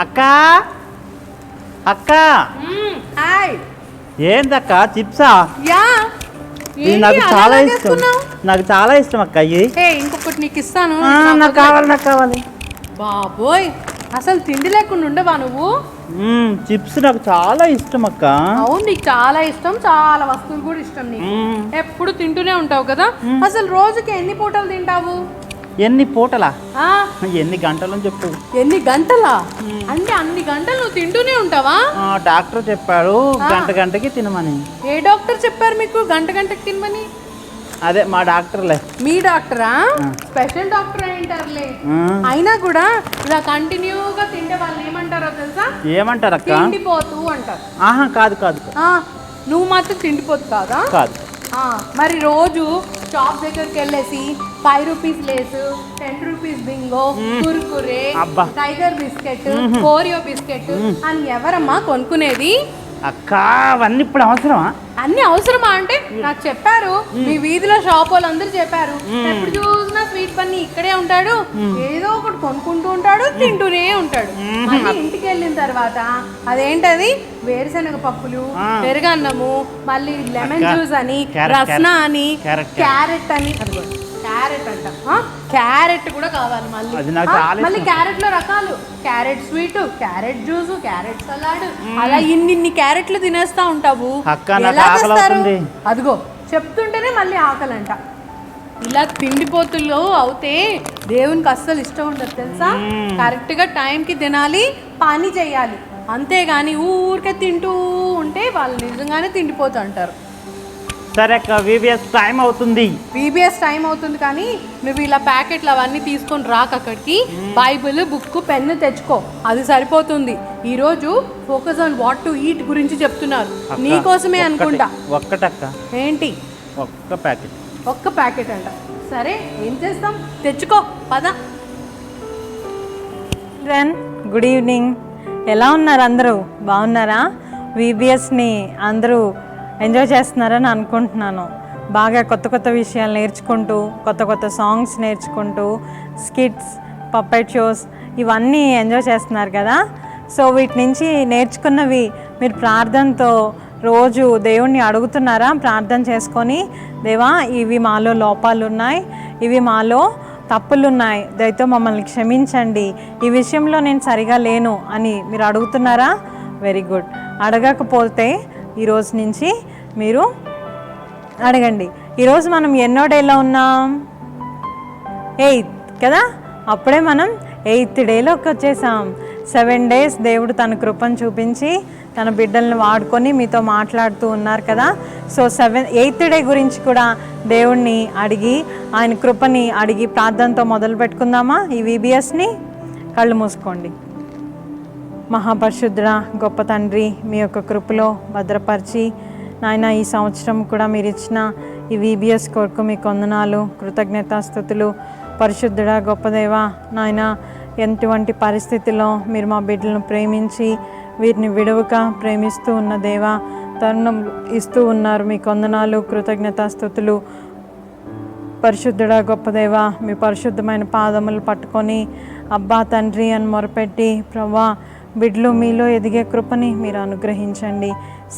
అక్క అక్క హాయ్. ఏందక్క చిప్సా? యా. ఇది నాకు చాలా ఇష్టం. నాకు చాలా ఇష్టం అక్క ఇవి. ఇంకొకటి నీకు ఇస్తాను. నాకు కావాలి నాకు కావాలి. బాబోయ్ అసలు తిండి లేకుండా ఉండవా నువ్వు? చిప్స్ నాకు చాలా ఇష్టం అక్క. అవును నీకు చాలా ఇష్టం, చాలా వస్తువులు కూడా ఇష్టం నీకు. ఎప్పుడు తింటూనే ఉంటావు కదా. అసలు రోజుకి ఎన్ని పూటలు తింటావు? ఎన్ని పూటలా? ఎన్ని గంటలని చెప్పు. ఎన్ని గంటలా అంటే అన్ని గంటలు నువ్వు తింటూనే ఉంటావా? డాక్టర్ చెప్పారు గంట గంటకి తినమని. ఏ డాక్టర్ చెప్పారు మీకు గంట గంటకి తినమని? అదే మా డాక్టర్లే. మీ డాక్టరా? స్పెషల్ డాక్టర్ ఏంటారులే. అయినా కూడా ఇలా కంటిన్యూగా తింటే వాళ్ళు ఏమంటారో తెలుసా? ఏమంటారు అక్క? తిండిపోతూ అంటారు. కాదు కాదు. నువ్వు మాత్రం తిండిపోతు కాదా? కాదు. మరి రోజు షాప్ దగ్గరికి వెళ్ళేసి 5 rupees Lays, 10 rupees bingo, Kurkure, Tiger biscuit, Oreo biscuit అని ఎవరమ్మా కొనుక్కునేది? అక్క అవన్నీ ఇప్పుడు అవసరమా? అన్ని అవసరమా అంటే నాకు చెప్పారు, మీ వీధిలో షాప్ వాళ్ళందరూ చెప్పారు. ఎప్పుడు చూసినా స్వీట్ పన్ని ఇక్కడే ఉంటాడు, ఏదో ఒకటి కొనుక్కుంటూ ఉంటాడు, తింటూనే ఉంటాడు. మళ్ళీ ఇంటికి వెళ్ళిన తర్వాత అదేంటది వేరుశనగ పప్పులు, పెరుగన్నము, మళ్ళీ లెమన్ జ్యూస్ అని, రస్నా అని, క్యారెట్ అని, క్యారెట్ అంట, క్యారెట్ కూడా కావాలి మళ్ళీ క్యారెట్ లో రకాలు, carrot sweet, carrot juice, carrot salad, అలా ఇన్ని క్యారెట్లు తినేస్తా ఉంటావు. అదిగో చెప్తుంటేనే మళ్ళీ ఆకలంట. ఇలా తిండిపోతుల్లో అవుతే దేవునికి అస్సలు ఇష్టం ఉండదు తెలుసా. కరెక్ట్ గా టైంకి తినాలి, పని చేయాలి. అంతేగాని ఊరికే తింటూ ఉంటే వాళ్ళు నిజంగానే తిండిపోతూ అంటారు. సరే అక్క VBS టైం అవుతుంది. VBS టైం అవుతుంది కానీ నువ్వు ఇలా ప్యాకెట్లు అవన్నీ తీసుకొని రాక అక్కడికి. బైబిల్, బుక్, పెన్ను తెచ్చుకో, అది సరిపోతుంది. ఈరోజు focus on what to eat గురించి చెప్తున్నారు, నీకోసమే అనుకుంటా. ఒక్కటక్క. ఏంటి? ఒక్క ప్యాకెట్ అంట. సరే ఏం చేస్తాం, తెచ్చుకో పద. Good evening. ఎలా ఉన్నారు అందరూ? బాగున్నారా? VBSని అందరూ ఎంజాయ్ చేస్తున్నారని అనుకుంటున్నాను. బాగా కొత్త కొత్త విషయాలు నేర్చుకుంటూ, కొత్త కొత్త సాంగ్స్ నేర్చుకుంటూ, స్కిట్స్, పప్పెట్ షోస్ ఇవన్నీ ఎంజాయ్ చేస్తున్నారు కదా. సో వీటి నుంచి నేర్చుకున్నవి మీరు ప్రార్థనతో రోజు దేవుణ్ణి అడుగుతున్నారా? ప్రార్థన చేసుకొని, దేవా ఇవి మాలో లోపాలు ఉన్నాయి, ఇవి మాలో తప్పులున్నాయి, దయతో మమ్మల్ని క్షమించండి, ఈ విషయంలో నేను సరిగా లేను అని మీరు అడుగుతున్నారా? Very good. అడగకపోతే ఈరోజు నుంచి మీరు అడగండి. ఈరోజు మనం ఎన్నో డేలో ఉన్నాం? 8th కదా. అప్పుడే మనం 8th డేలోకి వచ్చేసాం. 7 days దేవుడు తన కృపను చూపించి తన బిడ్డల్ని వాడుకొని మీతో మాట్లాడుతూ ఉన్నారు కదా. సో 8th డే గురించి కూడా దేవుణ్ణి అడిగి, ఆయన కృపని అడిగి ప్రార్థనతో మొదలు పెట్టుకుందామా ఈ VBSని? కళ్ళు మూసుకోండి. మహాపరిశుద్ధుడా, గొప్ప తండ్రి, మీ యొక్క కృపలో భద్రపరిచి నాయన ఈ సంవత్సరం కూడా మీరు ఇచ్చిన ఈ VBS కొరకు మీకు వందనాలు, కృతజ్ఞతాస్తుతులు. పరిశుద్ధుడా, గొప్ప దేవా, నాయన ఎటువంటి పరిస్థితిలో మీరు మా బిడ్డలను ప్రేమించి వీరిని విడవక ప్రేమిస్తూ ఉన్న దేవా, తరుణం ఇస్తూ ఉన్నారు. మీకు వందనాలు, కృతజ్ఞతాస్తుతులు. పరిశుద్ధుడా, గొప్ప దేవా, మీ పరిశుద్ధమైన పాదములు పట్టుకొని అబ్బా తండ్రి అని మొరపెట్టి, ప్రభా బిడ్డలు మీలో ఎదిగే కృపని మీరు అనుగ్రహించండి,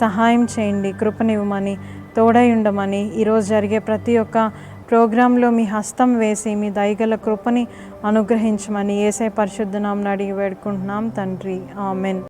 సహాయం చేయండి, కృపనివ్వమని, తోడై ఉండమని, ఈరోజు జరిగే ప్రతి ఒక్క ప్రోగ్రాంలో మీ హస్తం వేసి మీ దయగల కృపని అనుగ్రహించమని యేసయ్య పరిశుద్ధ నామమున అడిగి వేడుకుంటున్నాం తండ్రి, ఆమెన్.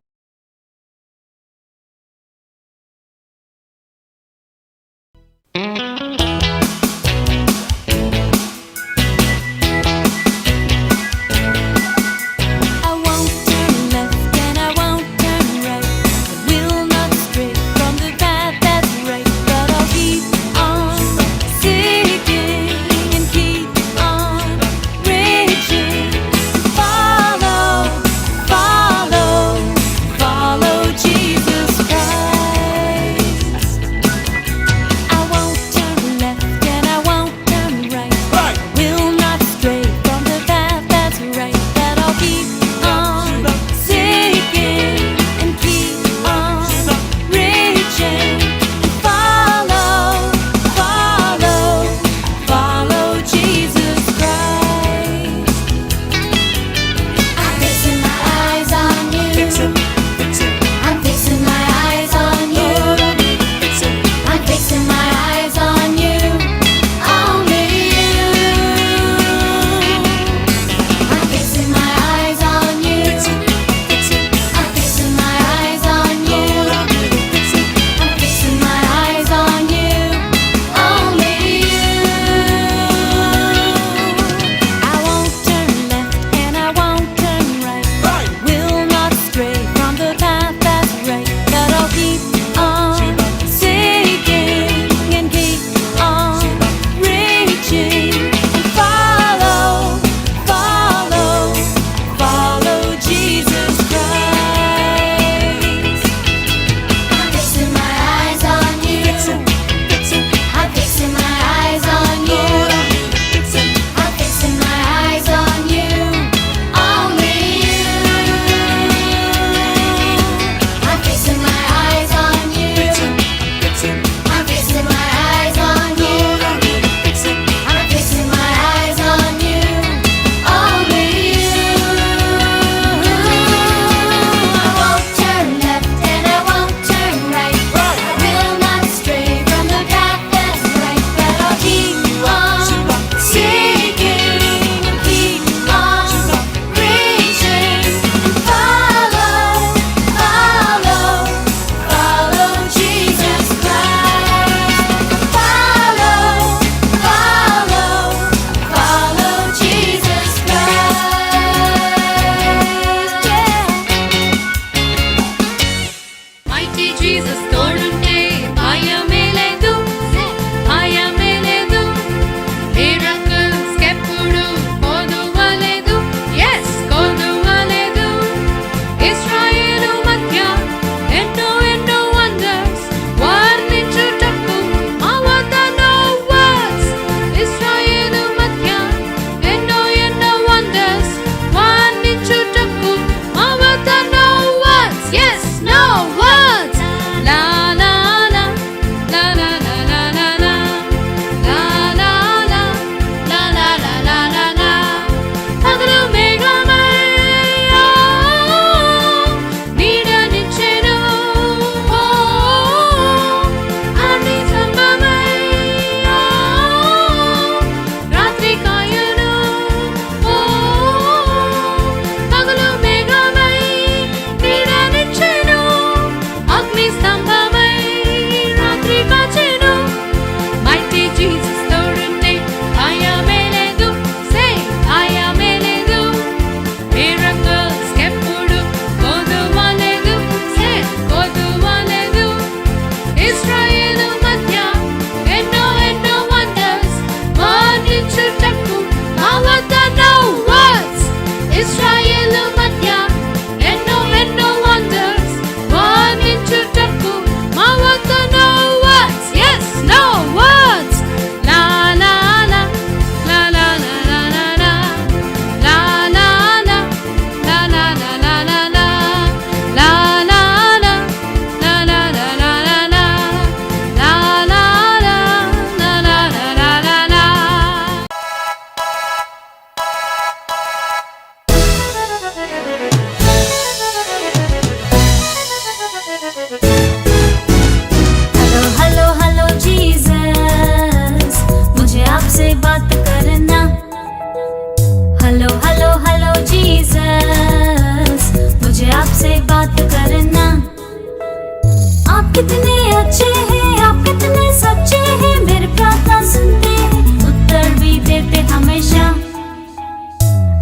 आप कितने अच्छे हैं, आप कितने सच्चे हैं, मेरी प्रार्थना सुनते हैं, उत्तर भी देते हमेशा।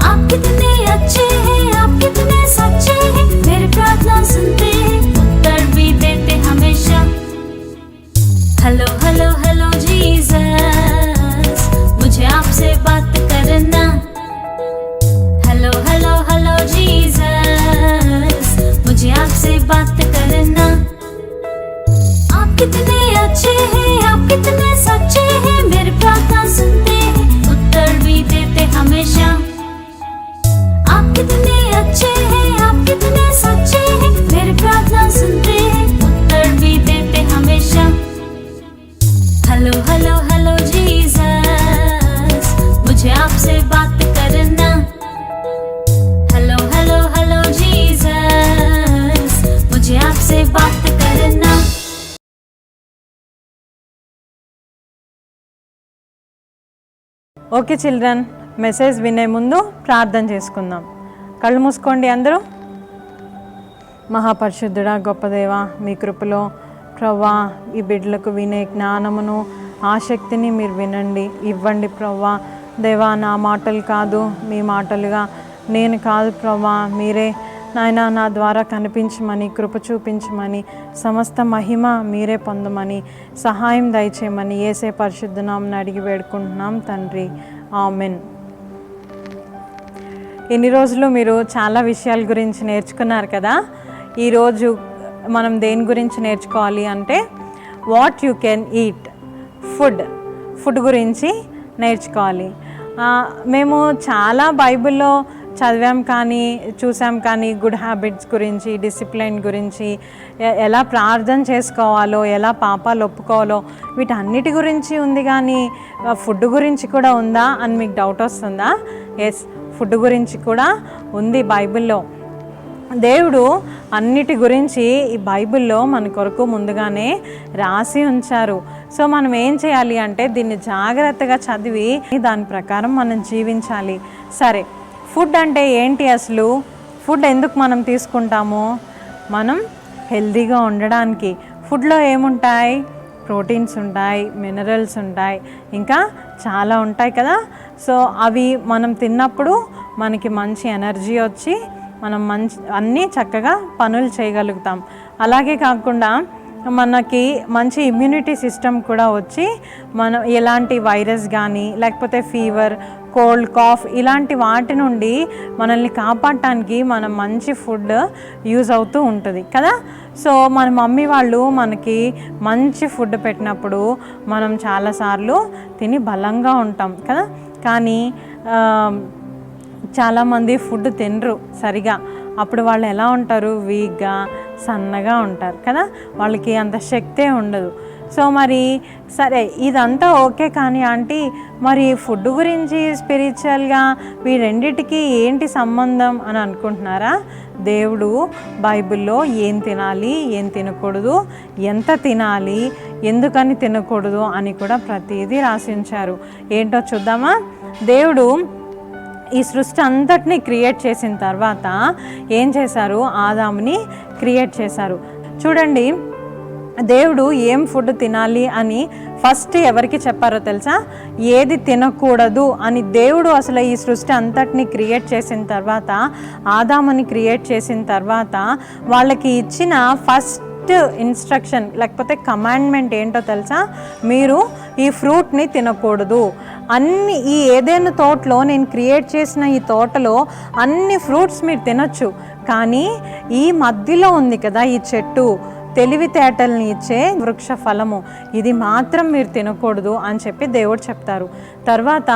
आप कितने अच्छे हैं, आप कितने सच्चे हैं, मेरी प्रार्थना सुनते हैं, उत्तर भी देते हमेशा। हेलो हेलो हेलो जीसस, मुझे आपसे बात करना। हेलो हेलो हेलो जीसस, मुझे आपसे बात करना। आप कितने अच्छे हैं, आप कितने सच्चे हैं, मेरी प्रार्थना सुनते हैं, उत्तर भी देते हमेशा। आप कितने अच्छे हैं, आप कितने सच्चे हैं, मेरी प्रार्थना सुनते हैं, उत्तर भी देते हमेशा। हेलो हेलो हेलो जीसस, मुझे आपसे बात करना। हेलो हेलो हेलो जीसस, मुझे आपसे बात करना। ఓకే చిల్డ్రన్, మెసేజ్ వినే ముందు ప్రార్థన చేసుకుందాం. కళ్ళు మూసుకోండి అందరూ. మహాపరిశుద్ధుడా, గొప్ప దేవా, మీ కృపలో ప్రవ్వా ఈ బిడ్డలకు వినే జ్ఞానమును ఆసక్తిని మీరు వినండి, ఇవ్వండి ప్రవ్వా. దేవా, నా మాటలు కాదు మీ మాటలుగా నేను కాదు ప్రవ్వా, మీరే నాయన నా ద్వారా కనిపించమని, కృప చూపించమని, సమస్త మహిమ మీరే పొందమని, సహాయం దయచేయమని యేసే పరిశుద్ధ నామమున అడిగి వేడుకుంటున్నాం తండ్రి, ఆమెన్. ఇన్ని రోజులు మీరు చాలా విషయాల గురించి నేర్చుకున్నారు కదా. ఈరోజు మనం దేని గురించి నేర్చుకోవాలి అంటే what you can eat, food గురించి నేర్చుకోవాలి. మేము చాలా బైబిల్లో చదివాం కానీ చూసాం కానీ గుడ్ హ్యాబిట్స్ గురించి, డిసిప్లిన్ గురించి, ఎలా ప్రార్థన చేసుకోవాలో, ఎలా పాపాలు ఒప్పుకోవాలో, వీటన్నిటి గురించి ఉంది. కానీ ఫుడ్ గురించి కూడా ఉందా అని మీకు డౌట్ వస్తుందా? ఎస్, ఫుడ్ గురించి కూడా ఉంది బైబిల్లో. దేవుడు అన్నిటి గురించి ఈ బైబిల్లో మన కొరకు ముందుగానే రాసి ఉంచారు. సో మనం ఏం చేయాలి అంటే దీన్ని జాగ్రత్తగా చదివి దాని ప్రకారం మనం జీవించాలి. సరే, ఫుడ్ అంటే ఏంటి అసలు? ఫుడ్ ఎందుకు మనం తీసుకుంటాము? మనం హెల్తీగా ఉండడానికి. ఫుడ్లో ఏముంటాయి? ప్రోటీన్స్ ఉంటాయి, మినరల్స్ ఉంటాయి, ఇంకా చాలా ఉంటాయి కదా. సో అవి మనం తిన్నప్పుడు మనకి మంచి ఎనర్జీ వచ్చి మనం అన్నీ చక్కగా పనులు చేయగలుగుతాం. అలాగే కాకుండా మనకి మంచి ఇమ్యూనిటీ సిస్టమ్ కూడా వచ్చి మనం ఎలాంటి వైరస్ కానీ లేకపోతే ఫీవర్, కోల్డ్, కాఫ్ ఇలాంటి వాటి నుండి మనల్ని కాపాడటానికి మనం మంచి ఫుడ్ యూజ్ అవుతూ ఉంటుంది కదా. సో మన మమ్మీ వాళ్ళు మనకి మంచి ఫుడ్ పెట్టినప్పుడు మనం చాలాసార్లు తిని బలంగా ఉంటాం కదా. కానీ చాలామంది ఫుడ్ తినరు సరిగా, అప్పుడు వాళ్ళు ఎలా ఉంటారు? వీక్గా, సన్నగా ఉంటారు కదా, వాళ్ళకి అంత శక్తే ఉండదు. సో మరి సరే ఇదంతా ఓకే, కానీ ఆంటీ మరి ఫుడ్ గురించి స్పిరిచువల్గా ఈ రెండిటికి ఏంటి సంబంధం అని అనుకుంటున్నారా? దేవుడు బైబిల్లో ఏం తినాలి, ఏం తినకూడదు, ఎంత తినాలి, ఎందుకని తినకూడదు అని కూడా ప్రతిదీ రాసి ఉంచారు. ఏంటో చూద్దామా? దేవుడు ఈ సృష్టి అంతటినీ క్రియేట్ చేసిన తర్వాత ఏం చేశారు? ఆదాముని క్రియేట్ చేశారు. చూడండి, దేవుడు ఏం ఫుడ్ తినాలి అని ఫస్ట్ ఎవరికి చెప్పారో తెలుసా? ఏది తినకూడదు అని. దేవుడు అసలు ఈ సృష్టి అంతటిని క్రియేట్ చేసిన తర్వాత, ఆదాముని క్రియేట్ చేసిన తర్వాత వాళ్ళకి ఇచ్చిన ఫస్ట్ ఇన్స్ట్రక్షన్ లేకపోతే కమాండ్మెంట్ ఏంటో తెలుసా? మీరు ఈ ఫ్రూట్ని తినకూడదు. అన్ని ఈ ఏదైనా తోటలో నేను క్రియేట్ చేసిన ఈ తోటలో అన్ని ఫ్రూట్స్ మీరు తినొచ్చు, కానీ ఈ మధ్యలో ఉంది కదా ఈ చెట్టు, తెలివితేటల్ని ఇచ్చే వృక్ష ఫలము, ఇది మాత్రం మీరు తినకూడదు అని చెప్పి దేవుడు చెప్తారు. తర్వాత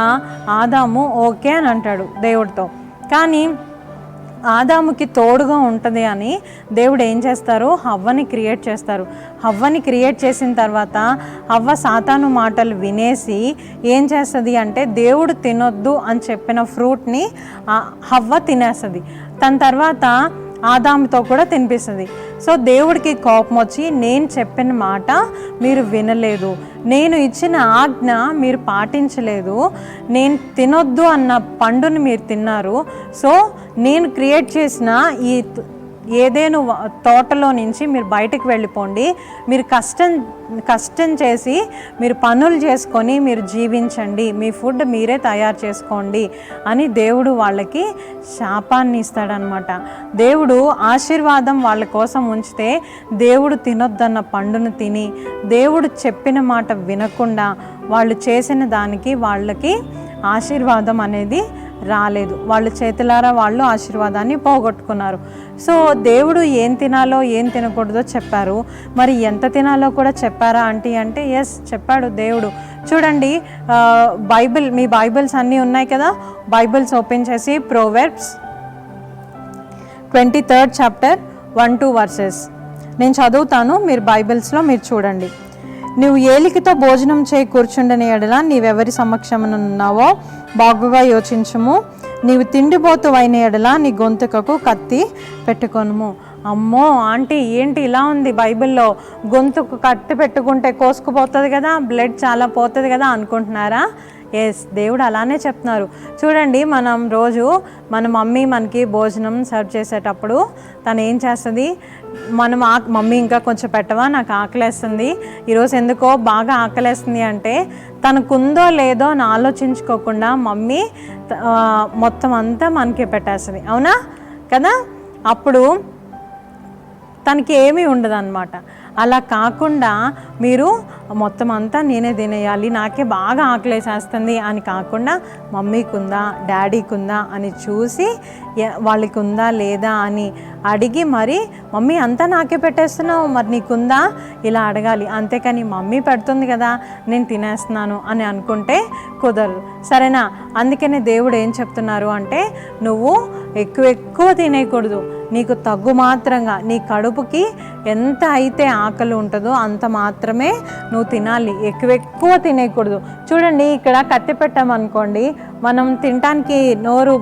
ఆదాము ఓకే అని అంటాడు దేవుడితో. కానీ ఆదాముకి తోడుగా ఉంటుంది అని దేవుడు ఏం చేస్తారు? హవ్వని క్రియేట్ చేస్తారు. హవ్వని క్రియేట్ చేసిన తర్వాత హవ్వ సాతాను మాటలు వినేసి ఏం చేస్తుంది అంటే దేవుడు తినొద్దు అని చెప్పిన ఫ్రూట్ని హవ్వ తినేస్తుంది. తన తర్వాత ఆదాముతో కూడా తినిపిస్తుంది. సో దేవుడికి కోపం వచ్చి, నేను చెప్పిన మాట మీరు వినలేదు, నేను ఇచ్చిన ఆజ్ఞ మీరు పాటించలేదు, నేను తినొద్దు అన్న పండుని మీరు తిన్నారు, సో నేను క్రియేట్ చేసిన ఈ ఏదేను తోటలో నుంచి మీరు బయటకు వెళ్ళిపోండి, మీరు కష్టం చేసి మీరు పనులు చేసుకొని మీరు జీవించండి, మీ ఫుడ్ మీరే తయారు చేసుకోండి అని దేవుడు వాళ్ళకి శాపాన్ని ఇస్తాడనమాట. దేవుడు ఆశీర్వాదం వాళ్ళ కోసం ఉంచితే దేవుడు తినొద్దన్న పండును తిని దేవుడు చెప్పిన మాట వినకుండా వాళ్ళు చేసిన దానికి వాళ్ళకి ఆశీర్వాదం అనేది రాలేదు. వాళ్ళ చేతులారా వాళ్ళు ఆశీర్వాదాన్ని పోగొట్టుకున్నారు. సో దేవుడు ఏం తినాలో ఏం తినకూడదో చెప్పారు. మరి ఎంత తినాలో కూడా చెప్పారా అంటే ఎస్ చెప్పాడు దేవుడు. చూడండి, బైబిల్, మీ బైబిల్స్ అన్నీ ఉన్నాయి కదా, బైబిల్స్ ఓపెన్ చేసి ప్రోవెర్బ్స్ 23rd చాప్టర్ 1-2 వర్సెస్ నేను చదువుతాను, మీరు బైబిల్స్లో మీరు చూడండి. నువ్వు ఏలికతో భోజనం చేయి కూర్చుండని ఎడల నీవెవరి సమక్షమునున్నావో బాగుగా యోచించుము. నీవు తిండిపోతువైన ఎడల నీ గొంతుకకు కత్తి పెట్టుకొనుము. అమ్మో ఆంటీ ఏంటి ఇలా ఉంది బైబిల్లో, గొంతుకు కత్తి పెట్టుకుంటే కోసుకుపోతుంది కదా, బ్లడ్ చాలా పోతుంది కదా అనుకుంటున్నారా? ఎస్, దేవుడు అలానే చెప్తున్నారు. చూడండి, మనం రోజు మన మమ్మీ మనకి భోజనం సర్వ్ చేసేటప్పుడు తను ఏం చేస్తుంది, మనం మమ్మీ ఇంకా కొంచెం పెట్టవా, నాకు ఆకలేస్తుంది, ఈరోజు ఎందుకో బాగా ఆకలేస్తుంది అంటే తనకుందో లేదో అని ఆలోచించుకోకుండా మమ్మీ మొత్తం అంతా మనకి పెట్టేస్తుంది, అవునా కదా? అప్పుడు తనకి ఏమీ ఉండదు అన్నమాట. అలా కాకుండా మీరు మొత్తం అంతా నేనే తినేయాలి, నాకే బాగా ఆకలేసేస్తుంది అని కాకుండా మమ్మీకి ఉందా డాడీకి ఉందా అని చూసి వాళ్ళకి ఉందా లేదా అని అడిగి మరి మమ్మీ అంతా నాకే పెట్టేస్తున్నావు మరి నీకుందా ఇలా అడగాలి. అంతేకాని మమ్మీ పెడుతుంది కదా నేను తినేస్తున్నాను అని అనుకుంటే కుదరదు, సరేనా? అందుకనే దేవుడు ఏం చెప్తున్నారు అంటే నువ్వు ఎక్కువ తినేయకూడదు, నీకు తగ్గు మాత్రంగా నీ కడుపుకి ఎంత అయితే ఆకలి ఉంటుందో అంత మాత్రమే నువ్వు తినాలి, ఎక్కువ తినేయకూడదు. చూడండి, ఇక్కడ కత్తి పెట్టామనుకోండి, మనం తినటానికి నోరు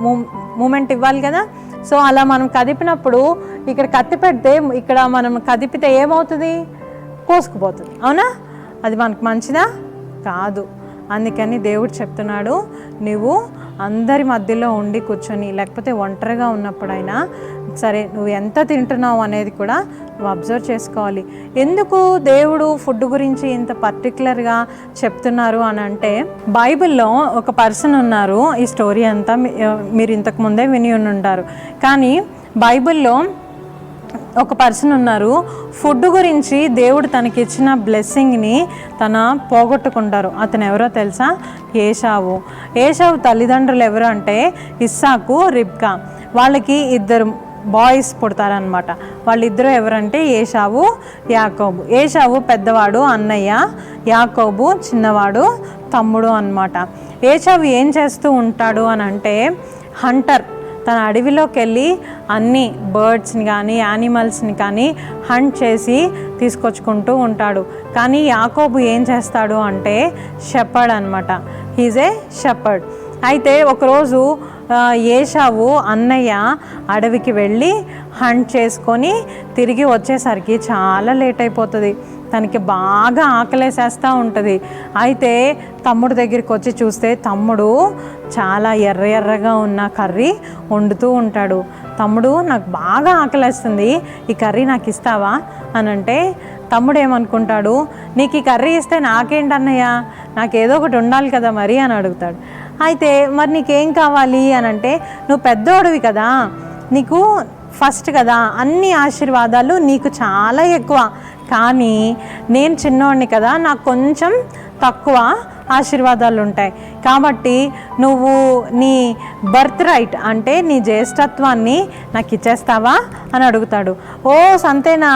మూమెంట్ ఇవ్వాలి కదా. సో అలా మనం కదిపినప్పుడు ఇక్కడ కత్తి పెడితే ఇక్కడ మనం కదిపితే ఏమవుతుంది, కోసుకుపోతుంది, అవునా? అది మనకు మంచిదా కాదు. అందుకని దేవుడు చెప్తున్నాడు, నువ్వు అందరి మధ్యలో ఉండి కూర్చొని లేకపోతే ఒంటరిగా ఉన్నప్పుడైనా సరే నువ్వు ఎంత తింటున్నావు అనేది కూడా నువ్వు అబ్జర్వ్ చేసుకోవాలి. ఎందుకు దేవుడు ఫుడ్ గురించి ఇంత పర్టికులర్గా చెప్తున్నారు అని అంటే, బైబిల్లో ఒక పర్సన్ ఉన్నారు, ఈ స్టోరీ అంతా మీరు ఇంతకు ముందే విని ఉంటారు, కానీ బైబిల్లో ఒక పర్సన్ ఉన్నారు, ఫుడ్ గురించి దేవుడు తనకిచ్చిన బ్లెస్సింగ్ని తన పోగొట్టుకుంటారు. అతను ఎవరో తెలుసా? ఏషావు తల్లిదండ్రులు ఎవరు అంటే ఇస్సాకు, రిబ్కా. వాళ్ళకి 2 బాయ్స్ పుడతారనమాట. వాళ్ళిద్దరూ ఎవరంటే ఏషావు, యాకోబు. ఏషావు పెద్దవాడు అన్నయ్య, యాకోబు చిన్నవాడు తమ్ముడు అన్నమాట. ఏషావు ఏం చేస్తూ ఉంటాడు అని అంటే హంటర్. తన అడవిలోకి వెళ్ళి అన్ని బర్డ్స్ని కానీ యానిమల్స్ని కానీ హంట్ చేసి తీసుకొచ్చుకుంటూ ఉంటాడు. కానీ యాకోబు ఏం చేస్తాడు అంటే షెపర్డ్ అనమాట, హీజ్ ఏ షెపర్డ్. అయితే ఒకరోజు ఏషావు అన్నయ్య అడవికి వెళ్ళి హంట్ చేసుకొని తిరిగి వచ్చేసరికి చాలా లేట్ అయిపోతుంది, తనకి బాగా ఆకలేసేస్తూ ఉంటుంది. అయితే తమ్ముడు దగ్గరికి వచ్చి చూస్తే తమ్ముడు చాలా ఎర్రగా ఉన్న కర్రీ వండుతూ ఉంటాడు. తమ్ముడు నాకు బాగా ఆకలేస్తుంది, ఈ కర్రీ నాకు ఇస్తావా అని అంటే తమ్ముడు ఏమనుకుంటాడు, నీకు ఈ కర్రీ ఇస్తే నాకేంటన్నయ్య, నాకు ఏదో ఒకటి ఉండాలి కదా మరి అని అడుగుతాడు. అయితే మరి నీకేం కావాలి అని అంటే, నువ్వు పెద్దోడివి కదా, నీకు ఫస్ట్ కదా, అన్ని ఆశీర్వాదాలు నీకు చాలా ఎక్కువ, కానీ నేను చిన్నోడిని కదా, నాకు కొంచెం తక్కువ ఆశీర్వాదాలు ఉంటాయి. కాబట్టి నువ్వు నీ బర్త్ రైట్ అంటే నీ జ్యేష్ఠత్వాన్ని నాకు ఇచ్చేస్తావా అని అడుగుతాడు. ఓ సంతేనా,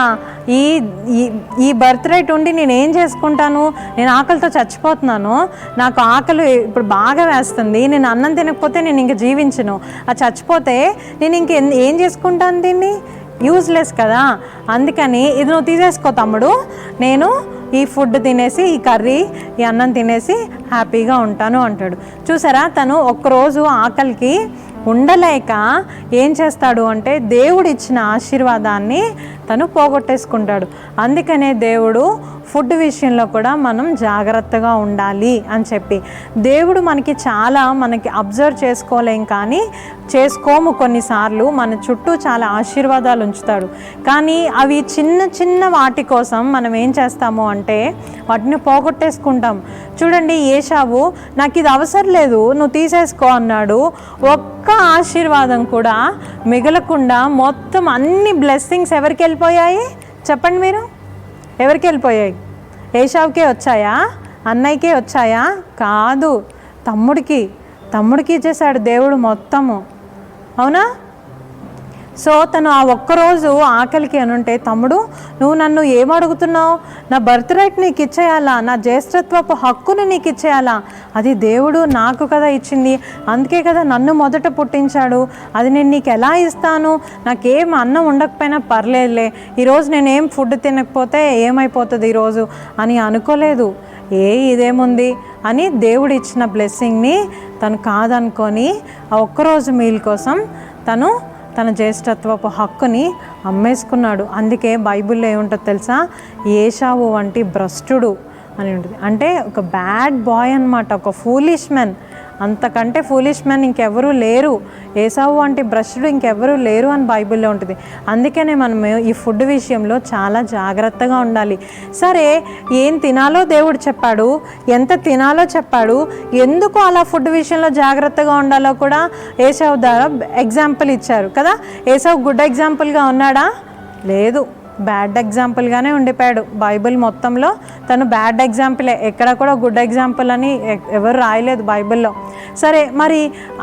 ఈ బర్త్ రైట్ ఉండి నేనేం చేసుకుంటాను, నేను ఆకలితో చచ్చిపోతున్నాను, నాకు ఆకలి ఇప్పుడు బాగా వేస్తుంది, నేను అన్నం తినకపోతే నేను ఇంక జీవించను, ఆ చచ్చిపోతే నేను ఏం చేసుకుంటాను, దీన్ని యూజ్లెస్ కదా, అందుకని ఇది నువ్వు తీసేసుకో తమ్ముడు, నేను ఈ ఫుడ్ తినేసి ఈ కర్రీ ఈ అన్నం తినేసి హ్యాపీగా ఉంటాను అంటాడు. చూసారా, తను ఒక్కరోజు ఆకలికి ఉండలేక ఏం చేస్తాడు అంటే దేవుడు ఇచ్చిన ఆశీర్వాదాన్ని తను పోగొట్టేసుకుంటాడు. అందుకనే దేవుడు ఫుడ్ విషయంలో కూడా మనం జాగ్రత్తగా ఉండాలి అని చెప్పి. దేవుడు మనకి అబ్జర్వ్ చేసుకోలేం, కానీ చేసుకోము కొన్నిసార్లు. మన చుట్టూ చాలా ఆశీర్వాదాలు ఉంచుతాడు, కానీ అవి చిన్న చిన్న వాటి కోసం మనం ఏం చేస్తాము అంటే వాటిని పోగొట్టేసుకుంటాం. చూడండి, ఏశావు నాకు ఇది అవసరం లేదు, నువ్వు తీసేసుకో అన్నాడు. ఒక్క ఆశీర్వాదం కూడా మిగలకుండా మొత్తం అన్ని బ్లెస్సింగ్స్ ఎవరికి వెళ్ళిపోయాయి చెప్పండి మీరు? ఎవరికి వెళ్ళిపోయాయి? ఏశావుకే వచ్చాయా? అన్నయ్యకే వచ్చాయా? కాదు, తమ్ముడికి ఇచ్చేసాడు దేవుడు మొత్తము. అవునా? సో తను ఆ ఒక్కరోజు ఆకలికి అనుంటే, తమ్ముడు నువ్వు నన్ను ఏమడుగుతున్నావు? నా బర్త్ రైట్ నీకు ఇచ్చేయాలా, నా జ్యేష్ఠత్వపు హక్కుని నీకు ఇచ్చేయాలా? అది దేవుడు నాకు కదా ఇచ్చింది, అందుకే కదా నన్ను మొదట పుట్టించాడు. అది నేను నీకు ఎలా ఇస్తాను? నాకేం అన్నం ఉండకపోయినా పర్లేదులే, ఈరోజు నేనేం ఫుడ్ తినకపోతే ఏమైపోతుంది ఈరోజు అని అనుకోలేదు. ఇదేముంది అని దేవుడు ఇచ్చిన బ్లెస్సింగ్ని తను కాదనుకొని ఆ ఒక్కరోజు మీల్ కోసం తన జ్యేష్ఠత్వపు హక్కుని అమ్మేసుకున్నాడు. అందుకే బైబిల్లో ఏముంటుందో తెలుసా? ఏశావు వంటి భ్రష్టుడు అని ఉంటుంది. అంటే ఒక బ్యాడ్ బాయ్ అన్నమాట, ఒక ఫూలిష్ మ్యాన్. అంతకంటే ఫూలిష్ మ్యాన్ ఇంకెవరూ లేరు, ఏసావు వంటి భ్రష్టుడు ఇంకెవరూ లేరు అని బైబిల్లో ఉంటుంది. అందుకనే మనం ఈ ఫుడ్ విషయంలో చాలా జాగ్రత్తగా ఉండాలి. సరే, ఏం తినాలో దేవుడు చెప్పాడు, ఎంత తినాలో చెప్పాడు, ఎందుకు అలా ఫుడ్ విషయంలో జాగ్రత్తగా ఉండాలో కూడా ఏసావు ద్వారా ఎగ్జాంపుల్ ఇచ్చారు కదా. ఏసావు గుడ్ ఎగ్జాంపుల్గా ఉన్నాడా? లేదు, బ్యాడ్ ఎగ్జాంపుల్గానే ఉండిపోయాడు. బైబిల్ మొత్తంలో తను బ్యాడ్ ఎగ్జాంపులే, ఎక్కడ కూడా గుడ్ ఎగ్జాంపుల్ అని ఎవరు రాయలేదు బైబిల్లో. సరే, మరి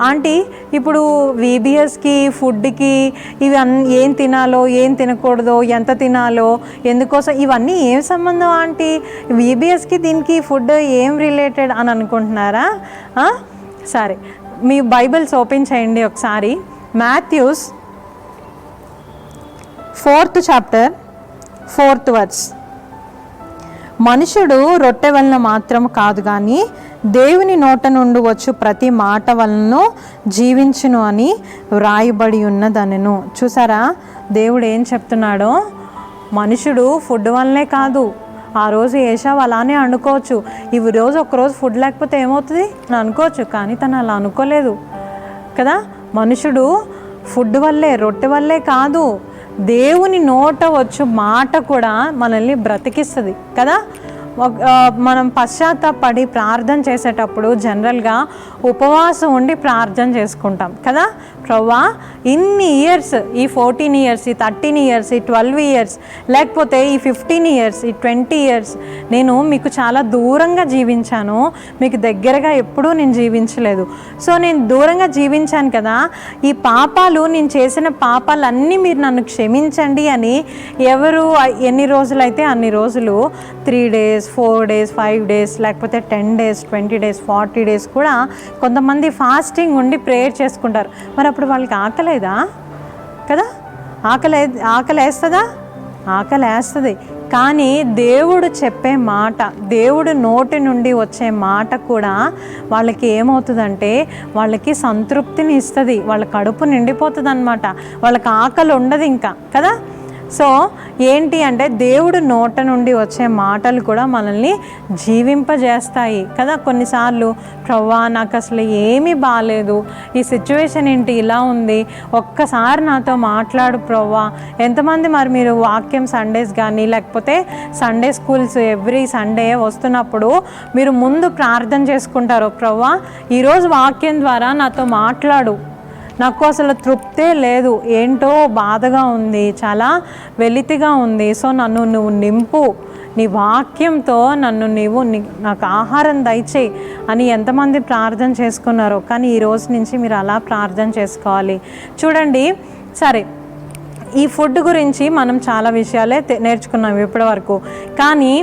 ఆంటీ ఇప్పుడు VBSకి ఫుడ్కి ఇవి ఏం తినాలో ఏం తినకూడదో, ఎంత తినాలో, ఎందుకోసం, ఇవన్నీ ఏం సంబంధం ఆంటీ? VBSకి దీనికి ఫుడ్ ఏం రిలేటెడ్ అని అనుకుంటున్నారా? సరే, మీ బైబిల్స్ ఓపెన్ చేయండి ఒకసారి. Matthew's 4th chapter 4th verse. మనుషుడు రొట్టె వలన మాత్రం కాదు కానీ దేవుని నోట నుండి వచ్చు ప్రతి మాట వలన జీవించును అని వ్రాయబడి ఉన్నదనెను. చూసారా దేవుడు ఏం చెప్తున్నాడో? మనుషుడు ఫుడ్ వల్లనే కాదు. ఆ రోజు ఏశావు అలానే అనుకోవచ్చు, ఈ రోజు ఒకరోజు ఫుడ్ లేకపోతే ఏమవుతుంది అని అనుకోవచ్చు, కానీ తను అలా అనుకోలేదు కదా. మనుషుడు ఫుడ్ వల్లే, రొట్టె వల్లే కాదు, దేవుని నోట వచ్చు మాట కూడా మనల్ని బ్రతికిస్తుంది కదా. మనం పశ్చాత్తాపడి ప్రార్థన చేసేటప్పుడు జనరల్గా ఉపవాసం ఉండి ప్రార్థన చేసుకుంటాం కదా. ప్రభువా, ఇన్ని ఇయర్స్, ఈ 14 ఇయర్స్, ఈ 13 ఇయర్స్, ఈ 12 ఇయర్స్, లేకపోతే ఈ 15 ఇయర్స్, ఈ 20 ఇయర్స్ నేను మీకు చాలా దూరంగా జీవించాను, మీకు దగ్గరగా ఎప్పుడూ నేను జీవించలేదు. సో నేను దూరంగా జీవించాను కదా, ఈ పాపాలు, నేను చేసిన పాపాలన్నీ మీరు నన్ను క్షమించండి అని ఎవరు ఎన్ని రోజులైతే అన్ని రోజులు 3 days, 4 days, 5 days, లేకపోతే 10 days, 20 days, 40 days కూడా కొంతమంది ఫాస్టింగ్ ఉండి ప్రేయర్ చేసుకుంటారు. మరి అప్పుడు వాళ్ళకి ఆకలేదా కదా? ఆకలేస్తుందా? ఆకలేస్తుంది. కానీ దేవుడు చెప్పే మాట, దేవుడు నోటి నుండి వచ్చే మాట కూడా వాళ్ళకి ఏమవుతుందంటే వాళ్ళకి సంతృప్తిని ఇస్తుంది, వాళ్ళ కడుపు నిండిపోతుంది అన్నమాట, వాళ్ళకి ఆకలి ఉండదు ఇంకా కదా. సో ఏంటి అంటే దేవుడు నోట నుండి వచ్చే మాటలు కూడా మనల్ని జీవింపజేస్తాయి కదా. కొన్నిసార్లు ప్రభువా నాకు అసలు ఏమీ బాగాలేదు, ఈ సిచ్యువేషన్ ఏంటి ఇలా ఉంది, ఒక్కసారి నాతో మాట్లాడు ప్రభువా. ఎంతమంది మరి మీరు వాక్యం సండేస్ కానీ లేకపోతే సండే స్కూల్స్ ఎవ్రీ సండే వస్తున్నప్పుడు మీరు ముందు ప్రార్థన చేసుకుంటారు, ప్రభువా ఈరోజు వాక్యం ద్వారా నాతో మాట్లాడు, నాకు అసలు తృప్తే లేదు, ఏంటో బాధగా ఉంది, చాలా వెలితిగా ఉంది, సో నన్ను నువ్వు నింపు, నీ వాక్యంతో నన్ను నాకు ఆహారం దయచేయి అని ఎంతమంది ప్రార్థన చేసుకున్నారో. కానీ ఈ రోజు నుంచి మీరు అలా ప్రార్థన చేసుకోవాలి. చూడండి, సరే ఈ ఫుడ్ గురించి మనం చాలా విషయాలే నేర్చుకున్నాం ఇప్పటి వరకు, కానీ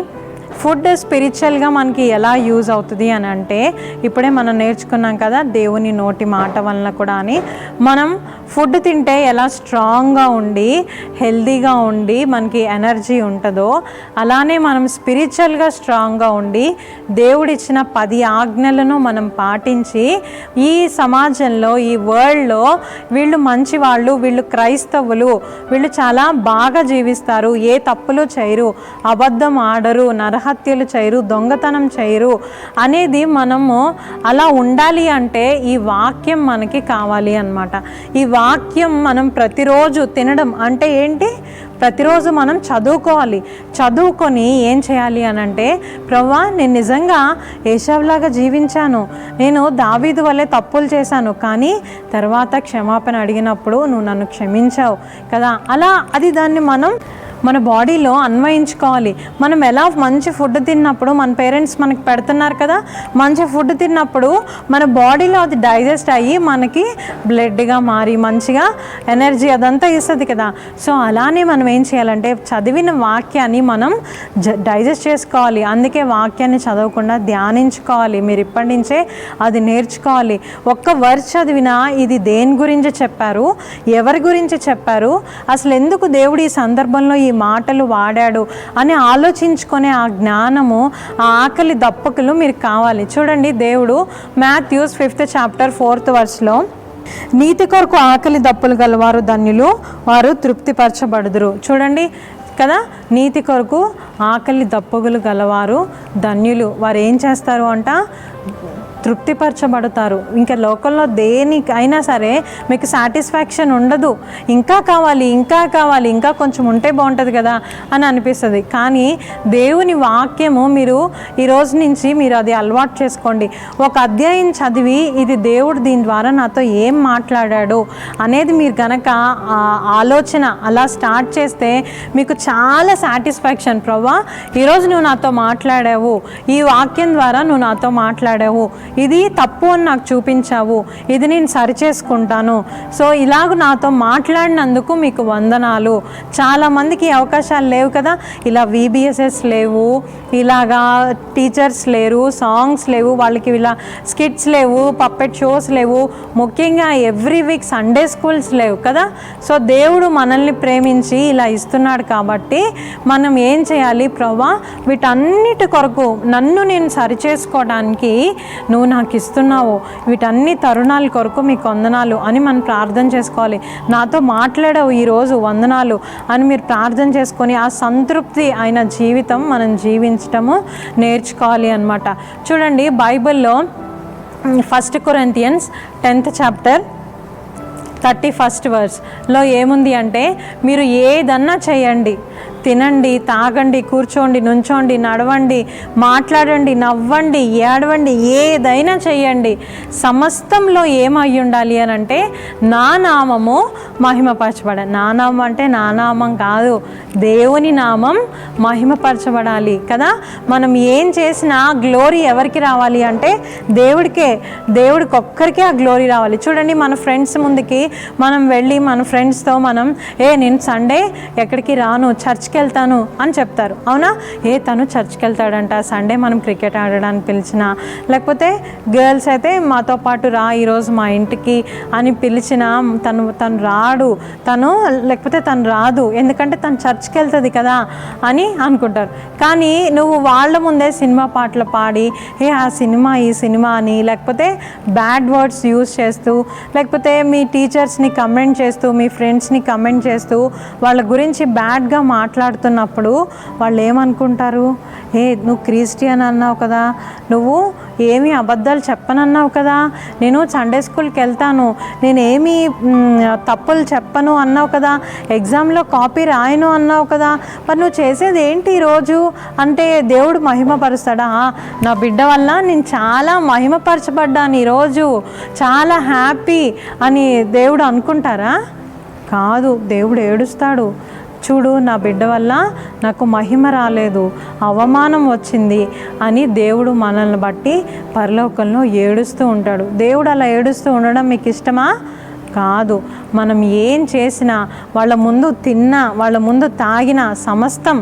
ఫుడ్ స్పిరిచువల్గా మనకి ఎలా యూజ్ అవుతుంది అని అంటే ఇప్పుడే మనం నేర్చుకున్నాం కదా, దేవుని నోటి మాట వలన కూడా అని. మనం ఫుడ్ తింటే ఎలా స్ట్రాంగ్గా ఉండి హెల్దీగా ఉండి మనకి ఎనర్జీ ఉంటుందో అలానే మనం స్పిరిచువల్గా స్ట్రాంగ్గా ఉండి దేవుడిచ్చిన 10 ఆజ్ఞలను మనం పాటించి ఈ సమాజంలో ఈ వరల్డ్లో వీళ్ళు మంచి వాళ్ళు, వీళ్ళు క్రైస్తవులు, వీళ్ళు చాలా బాగా జీవిస్తారు, ఏ తప్పులు చేయరు, అబద్ధం ఆడరు, నరహత్యలు చేయరు, దొంగతనం చేయరు అనేది మనము అలా ఉండాలి అంటే ఈ వాక్యం మనకి కావాలి అన్నమాట. ఈ వాక్యం మనం ప్రతిరోజు తినడం అంటే ఏంటి? ప్రతిరోజు మనం చదువుకోవాలి. చదువుకొని ఏం చేయాలి అని అంటే, ప్రభువా నేను నిజంగా ఏశావులాగా జీవించాను, నేను దావీదు వల్లే తప్పులు చేశాను, కానీ తర్వాత క్షమాపణ అడిగినప్పుడు నువ్వు నన్ను క్షమించావు కదా, అలా అది దాన్ని మనం మన బాడీలో అన్వయించుకోవాలి. మనం ఎలా మంచి ఫుడ్ తిన్నప్పుడు మన పేరెంట్స్ మనకి పెడుతున్నారు కదా, మంచి ఫుడ్ తిన్నప్పుడు మన బాడీలో అది డైజెస్ట్ అయ్యి మనకి బ్లడ్గా మారి మంచిగా ఎనర్జీ అదంతా ఇస్తుంది కదా. సో అలానే మనం ఏం చేయాలంటే చదివిన వాక్యాన్ని మనం డైజెస్ట్ చేసుకోవాలి. అందుకే వాక్యాన్ని చదవకుండా ధ్యానించుకోవాలి. మీరు ఇప్పటి నుంచే అది నేర్చుకోవాలి. ఒక్క వర్డ్ చదివినా ఇది దేని గురించి చెప్పారు, ఎవరి గురించి చెప్పారు, అసలు ఎందుకు దేవుడు ఈ సందర్భంలో ఈ మాటలు వాడాడు అని ఆలోచించుకునే ఆ జ్ఞానము, ఆ ఆకలి దప్పకులు మీరు కావాలి. చూడండి, దేవుడు Mathews 5th chapter 4th verse నీతి కొరకు ఆకలి దప్పులు గలవారు ధన్యులు, వారు తృప్తిపరచబడుదురు. చూడండి కదా, నీతి కొరకు ఆకలి దప్పులు గలవారు ధన్యులు, వారు ఏం చేస్తారు అంట? తృప్తిపరచబడతారు. ఇంకా లోకంలో దేనికైనా సరే మీకు సాటిస్ఫాక్షన్ ఉండదు. ఇంకా కావాలి, ఇంకా కావాలి, ఇంకా కొంచెం ఉంటే బాగుంటుంది కదా అని అనిపిస్తుంది. కానీ దేవుని వాక్యము మీరు ఈరోజు నుంచి మీరు అది అలవాటు చేసుకోండి. ఒక అధ్యాయం చదివి ఇది దేవుడు దీని ద్వారా నాతో ఏం మాట్లాడాడు అనేది మీరు కనుక ఆలోచన అలా స్టార్ట్ చేస్తే మీకు చాలా సాటిస్ఫాక్షన్. ప్రభువా ఈరోజు నువ్వు నాతో మాట్లాడావు, ఈ వాక్యం ద్వారా నువ్వు నాతో మాట్లాడావు, ఇది తప్పు అని నాకు చూపించావు, ఇది నేను సరిచేసుకుంటాను, సో ఇలాగ నాతో మాట్లాడినందుకు మీకు వందనాలు. చాలామందికి అవకాశాలు లేవు కదా, ఇలా VBSS లేవు, ఇలాగా టీచర్స్ లేరు, సాంగ్స్ లేవు, వాళ్ళకి ఇలా స్కిట్స్ లేవు, పప్పెట్ షోస్ లేవు, ముఖ్యంగా ఎవ్రీ వీక్ సండే స్కూల్స్ లేవు కదా. సో దేవుడు మనల్ని ప్రేమించి ఇలా ఇస్తున్నాడు కాబట్టి మనం ఏం చేయాలి? ప్రభువా వీటన్నిటి కొరకు నన్ను నేను సరిచేసుకోవడానికి నువ్వు నాకు ఇస్తున్నావు, వీటన్ని తరుణాల కొరకు మీకు వందనాలు అని మనం ప్రార్థన చేసుకోవాలి. నాతో మాట్లాడావు ఈరోజు, వందనాలు అని మీరు ప్రార్థన చేసుకొని ఆ సంతృప్తి అయిన జీవితం మనం జీవించటము నేర్చుకోవాలి అన్నమాట. చూడండి, బైబిల్లో 1 Corinthians 10th chapter 31st verse ఏముంది అంటే, మీరు ఏదన్నా చేయండి, తినండి, తాగండి, కూర్చోండి, నుంచోండి, నడవండి, మాట్లాడండి, నవ్వండి, ఏడవండి, ఏదైనా చేయండి, సమస్తంలో ఏమై ఉండాలి అని అంటే నా నామము మహిమపరచబడాలి. నా నామం అంటే నా నామం కాదు, దేవుని నామం మహిమపరచబడాలి కదా. మనం ఏం చేసినా గ్లోరీ ఎవరికి రావాలి అంటే దేవుడికే, దేవుడికి ఒక్కరికే ఆ గ్లోరీ రావాలి. చూడండి, మన ఫ్రెండ్స్ ముందుకి మనం వెళ్ళి మన ఫ్రెండ్స్తో మనం నేను సండే ఎక్కడికి రాను, చర్చ్కి వెళ్తాను అని చెప్తారు, అవునా? తను చర్చ్కి వెళ్తాడంట, సండే మనం క్రికెట్ ఆడడానికి పిలిచిన, లేకపోతే గర్ల్స్ అయితే మాతో పాటు రా ఈరోజు మా ఇంటికి అని పిలిచిన తను రాడు, లేకపోతే తను రాదు, ఎందుకంటే తను చర్చ్కి వెళ్తుంది కదా అని అనుకుంటారు. కానీ నువ్వు వాళ్ళ ముందే సినిమా పాటలు పాడి ఆ సినిమా ఈ సినిమా అని, లేకపోతే బ్యాడ్ వర్డ్స్ యూజ్ చేస్తూ, లేకపోతే మీ టీచర్స్ని కమెంట్ చేస్తూ, మీ ఫ్రెండ్స్ని కమెంట్ చేస్తూ వాళ్ళ గురించి బ్యాడ్గా మాట్లాడుతున్నప్పుడు వాళ్ళు ఏమనుకుంటారు? నువ్వు క్రిస్టియన్ అన్నావు కదా, నువ్వు ఏమీ అబద్ధాలు చెప్పనన్నావు కదా, నేను సండే స్కూల్కి వెళ్తాను, నేనేమీ తప్పులు చెప్పను అన్నావు కదా, ఎగ్జామ్లో కాపీ రాయను అన్నావు కదా, మరి నువ్వు చేసేది ఏంటి ఈరోజు అంటే దేవుడు మహిమపరుస్తాడా? నా బిడ్డ వల్ల నేను చాలా మహిమపరచబడ్డాను, ఈరోజు చాలా హ్యాపీ అని దేవుడు అనుకుంటారా? కాదు, దేవుడు ఏడుస్తాడు. చూడు, నా బిడ్డ వల్ల నాకు మహిమ రాలేదు, అవమానం వచ్చింది అని దేవుడు మనల్ని బట్టి పరలోకంలో ఏడుస్తూ ఉంటాడు. దేవుడు అలా ఏడుస్తూ ఉండడం మీకు ఇష్టమా? కాదు. మనం ఏం చేసినా, వాళ్ళ ముందు తిన్నా, వాళ్ళ ముందు తాగినా, సమస్తం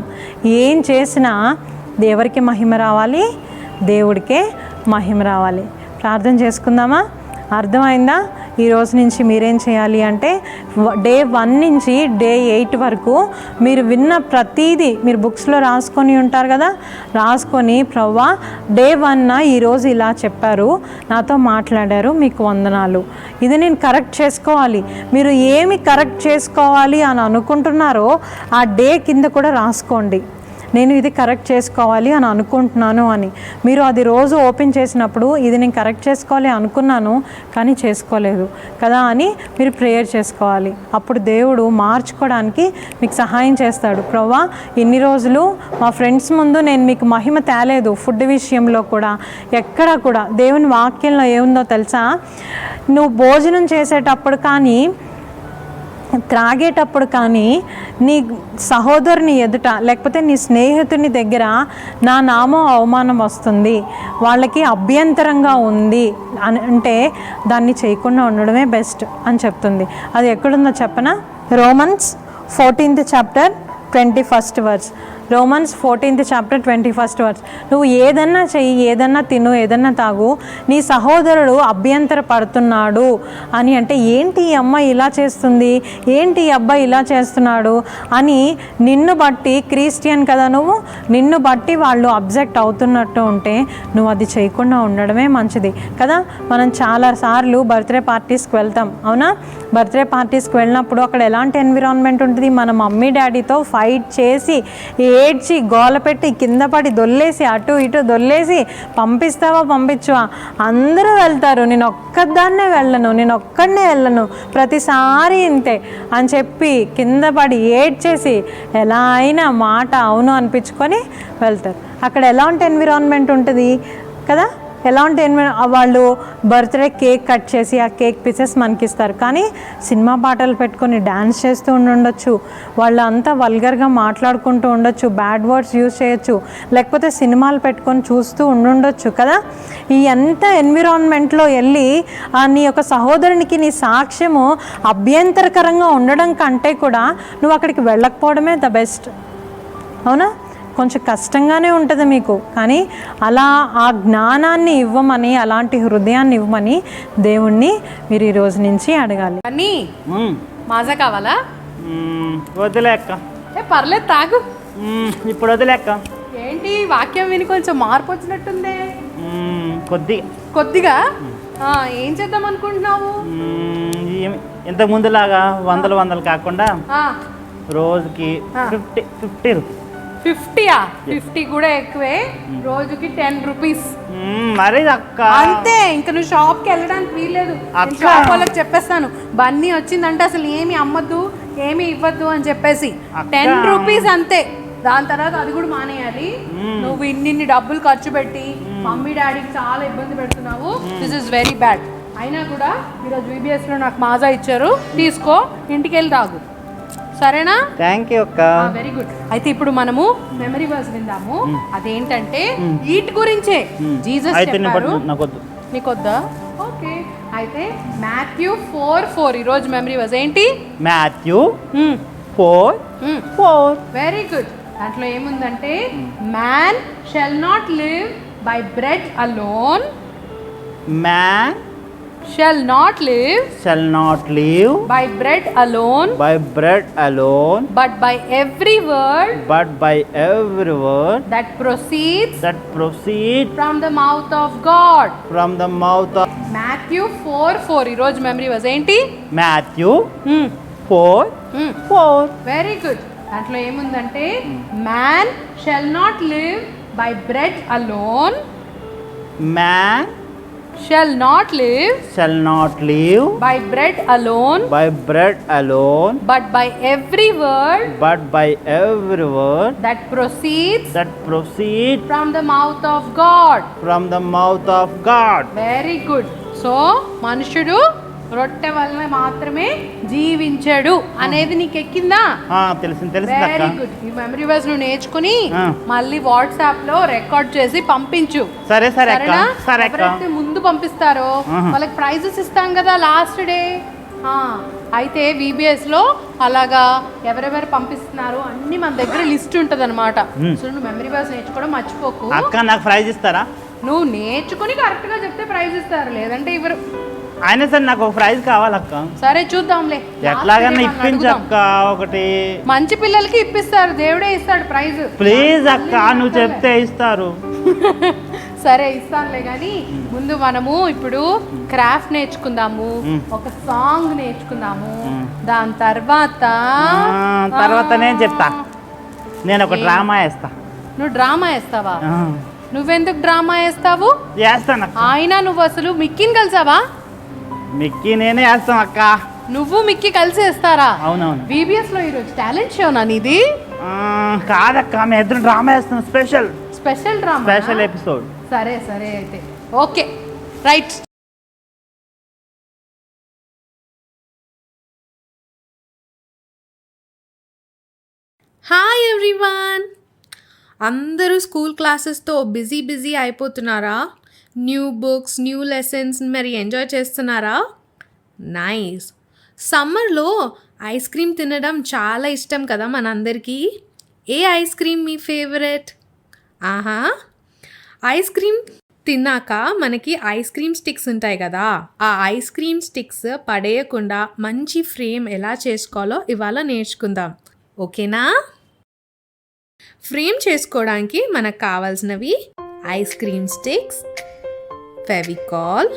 ఏం చేసినా ఎవరికి మహిమ రావాలి? దేవుడికే మహిమ రావాలి. ప్రార్థన చేసుకుందామా? అర్థమైందా? ఈ రోజు నుంచి మీరేం చేయాలి అంటే డే 1 నుంచి డే 8 వరకు మీరు విన్న ప్రతీదీ మీరు బుక్స్లో రాసుకొని ఉంటారు కదా, రాసుకొని ప్రభువా డే 1 ఈరోజు ఇలా చెప్పారు, నాతో మాట్లాడారు, మీకు వందనాలు, ఇది నేను కరెక్ట్ చేసుకోవాలి. మీరు ఏమి కరెక్ట్ చేసుకోవాలి అని అనుకుంటున్నారో ఆ డే కింద కూడా రాసుకోండి. నేను ఇది కరెక్ట్ చేసుకోవాలి అని అనుకుంటున్నాను అని. మీరు అది రోజు ఓపెన్ చేసినప్పుడు ఇది నేను కరెక్ట్ చేసుకోవాలి అనుకున్నాను కానీ చేసుకోలేదు కదా అని మీరు ప్రేయర్ చేసుకోవాలి. అప్పుడు దేవుడు మార్చుకోవడానికి మీకు సహాయం చేస్తాడు. ప్రభువా ఇన్ని రోజులు మా ఫ్రెండ్స్ ముందు నేను మీకు మహిమ తేలేదు, ఫుడ్ విషయంలో కూడా ఎక్కడా కూడా. దేవుని వాక్యంలో ఏముందో తెలుసా, నువ్వు భోజనం చేసేటప్పుడు కానీ త్రాగేటప్పుడు కానీ నీ సహోదరుని ఎదుట లేకపోతే నీ స్నేహితుని దగ్గర నా నామం అవమానం వస్తుంది, వాళ్ళకి అభ్యంతరంగా ఉంది అని అంటే దాన్ని చేయకుండా ఉండడమే బెస్ట్ అని చెప్తుంది. అది ఎక్కడుందో చెప్పనా? Romans 14th chapter 21st verse. Romans 14th chapter 21st verse. నువ్వు ఏదన్నా చెయ్యి, ఏదన్నా తిను, ఏదన్నా తాగు, నీ సహోదరుడు అభ్యంతర పడుతున్నాడు అని అంటే ఏంటి ఈ అమ్మాయి ఇలా చేస్తుంది, ఏంటి ఈ అబ్బాయి ఇలా చేస్తున్నాడు అని నిన్ను బట్టి, క్రిస్టియన్ కదా నువ్వు, నిన్ను బట్టి వాళ్ళు అబ్జెక్ట్ అవుతున్నట్టు ఉంటే నువ్వు అది చేయకుండా ఉండడమే మంచిది కదా. మనం చాలాసార్లు బర్త్డే పార్టీస్కి వెళ్తాం, అవునా? బర్త్డే పార్టీస్కి వెళ్ళినప్పుడు అక్కడ ఎలాంటి ఎన్విరాన్మెంట్ ఉంటుంది, మన మమ్మీ డాడీతో ఫైట్ చేసి ఏడ్చి గోల పెట్టి కింద పడి దొల్లేసి అటు ఇటు దొల్లేసి పంపిస్తావా పంపించువా, అందరూ వెళ్తారు, నేను ఒక్కదాన్నే వెళ్ళను, నేను ఒక్కడనే వెళ్ళను, ప్రతిసారి ఇంతే అని చెప్పి కింద పడి ఏడ్చేసి ఎలా అయినా మాట అవును అనిపించుకొని వెళ్తారు. అక్కడ ఎలాంటి ఎన్విరాన్మెంట్ ఉంటుంది కదా, ఎలాంటి వాళ్ళు బర్త్డే కేక్ కట్ చేసి ఆ కేక్ పీసెస్ మనకి ఇస్తారు, కానీ సినిమా పాటలు పెట్టుకొని డ్యాన్స్ చేస్తూ ఉండొచ్చు, వాళ్ళు అంతా వల్గర్గా మాట్లాడుకుంటూ ఉండొచ్చు, బ్యాడ్ వర్డ్స్ యూజ్ చేయొచ్చు, లేకపోతే సినిమాలు పెట్టుకొని చూస్తూ ఉండొచ్చు కదా. ఈ ఎంత ఎన్విరాన్మెంట్లో వెళ్ళి నీ యొక్క సహోదరునికి నీ సాక్ష్యము అభ్యంతరకరంగా ఉండడం కంటే కూడా నువ్వు అక్కడికి వెళ్ళకపోవడమే ద బెస్ట్, అవునా? కొంచెం కష్టంగానే ఉంటుంది మీకు, కానీ అలా ఆ జ్ఞానాన్ని ఇవ్వమని, అలాంటి హృదయాన్ని ఇవ్వమని దేవుణ్ణి మీరు ఈ రోజు నుంచి అడగాలి. అని మాజా కావాలా? వదిలేక్క. పర్లేదు తాగు. ఇప్పుడు వదిలేక్క. ఏంటి వాక్యం విని కొంచెం మార్పు వచ్చినట్టుందే? కొద్దిగా. ఏం చేద్దాం అనుకుంటున్నావు? ఇంతకు ముందులాగా వందలు కాకుండా రోజుకి 50 రూపీస్. 50 కూడా ఎక్కువే, రోజుకి 10 రూపీస్. మరి అక్క అంతే, ఇంకా నువ్వు షాప్కి వెళ్ళడానికి వీల్లేదు. షాప్ వాళ్ళకి చెప్పేస్తాను బన్నీ వచ్చిందంటే అసలు ఏమి అమ్మద్దు, ఏమి ఇవ్వద్దు అని చెప్పేసి 10 రూపీస్ అంతే. దాని తర్వాత అది కూడా మానేయాలి. నువ్వు ఇన్ని డబ్బులు ఖర్చు పెట్టి మమ్మీ డాడీకి చాలా ఇబ్బంది పెడుతున్నావు. This is very bad. అయినా కూడా ఈరోజు VBSలో నాకు మాజా ఇచ్చారు, తీసుకో, ఇంటికి వెళ్ళి తాగు, సరేనా? థ్యాంక్ యూ అక్క. Very good. అయితే ఇప్పుడు మనము మెమరీ వర్స్ విందాము. అదేంటంటే ఈట్ గురించే. జీసస్ చెప్పారు. నీకొద్దా? ఓకే. అయితే మాథ్యూ 4:4 ఈరోజు మెమరీ వర్స్ ఏంటి? మాథ్యూ 4:4. Very good. దాంట్లో ఏముందంటే man shall not live by bread alone. Man shall not live by bread alone but by every word that proceeds from the mouth of God. Matthew 4:4 ఈ రోజు memory verse ఏంటి? Matthew 4:4. Very good. దాంట్లో ఏముందంటే man shall not live by bread alone. Man shall not live by bread alone but by every word that proceeds from the mouth of God. Very good. So మనుషుడు రొట్టె వలన మాత్రమే జీవించాడు అనేది నీకు ఎక్కిందా? Very good. ఈ మెమరీ వర్స్ నువ్వు నేర్చుకుని మళ్ళీ వాట్సాప్ లో రికార్డ్ చేసి పంపించు. సరేనా? ఎవరైతే ముందు పంపిస్తారో వాళ్ళకి ప్రైజెస్ ఇస్తాం కదా లాస్ట్ డే. అయితే VBS లో అలాగా ఎవరెవరు పంపిస్తున్నారు అన్ని మన దగ్గర లిస్ట్ ఉంటుంది అనమాట. సో నువ్వు మెమరీ వర్స్ నేర్చుకోవడం మర్చిపోకు. అక్క నాకు ప్రైజ్ ఇస్తారా? నువ్వు నేర్చుకుని కరెక్ట్ గా చెప్తే ప్రైజ్ ఇస్తారు, లేదంటే ఇవ్వరు. అయినా సరే నాకు ఒక ప్రైజ్ కావాలక్క. సరే చూద్దాంలే. ఎట్లాగన్నా ఇప్పించక్క ఒకటి. మంచి పిల్లలకి ఇప్పిస్తారు, దేవుడే ఇస్తాడు ప్రైజ్. ప్లీజ్ అక్క, నువ్వు చెప్తే ఇస్తారు. సరే ఇస్తానులే, కానీ ముందు మనము ఇప్పుడు క్రాఫ్ట్ నేర్చుకుందాము, ఒక సాంగ్ నేర్చుకుందాము. దాని తర్వాత నేను చెప్తా, నేను ఒక డ్రామా వేస్తా. నువ్వు డ్రామా వేస్తావా? నువ్వెందుకు డ్రామా వేస్తావు? వేస్తాను. ఆయన నువ్వు అసలు మిక్కీని కలిసావా? మిక్కీ నేనే వేస్తాం అక్క. నువ్వు మిక్కీ కలిసి వేస్తారా? అవునవును. VBS లో ఈరోజు టాలెంట్ షోనా నీది? కాదక్క, మేము ఇద్దరు డ్రామా వేస్తాం. Special drama, special episode. సరే సరే అయితే ఓకే రైట్. Hi everyone. అందరూ స్కూల్ క్లాసెస్తో బిజీ అయిపోతున్నారా? న్యూ బుక్స్, న్యూ లెసన్స్ మరి ఎంజాయ్ చేస్తున్నారా? నైస్. సమ్మర్లో ఐస్ క్రీమ్ తినడం చాలా ఇష్టం కదా మనందరికీ. ఏ ఐస్ క్రీమ్ మీ ఫేవరెట్? ఆహా, ఐస్ క్రీమ్ తిన్నాక మనకి ఐస్ క్రీమ్ స్టిక్స్ ఉంటాయి కదా, ఆ ఐస్ క్రీమ్ స్టిక్స్ పడేయకుండా మంచి ఫ్రేమ్ ఎలా చేసుకోవాలో ఇవాళ నేర్చుకుందాం. ఓకేనా? ఫ్రేమ్ చేసుకోవడానికి మనకు కావాల్సినవి ice cream sticks, Fevicol,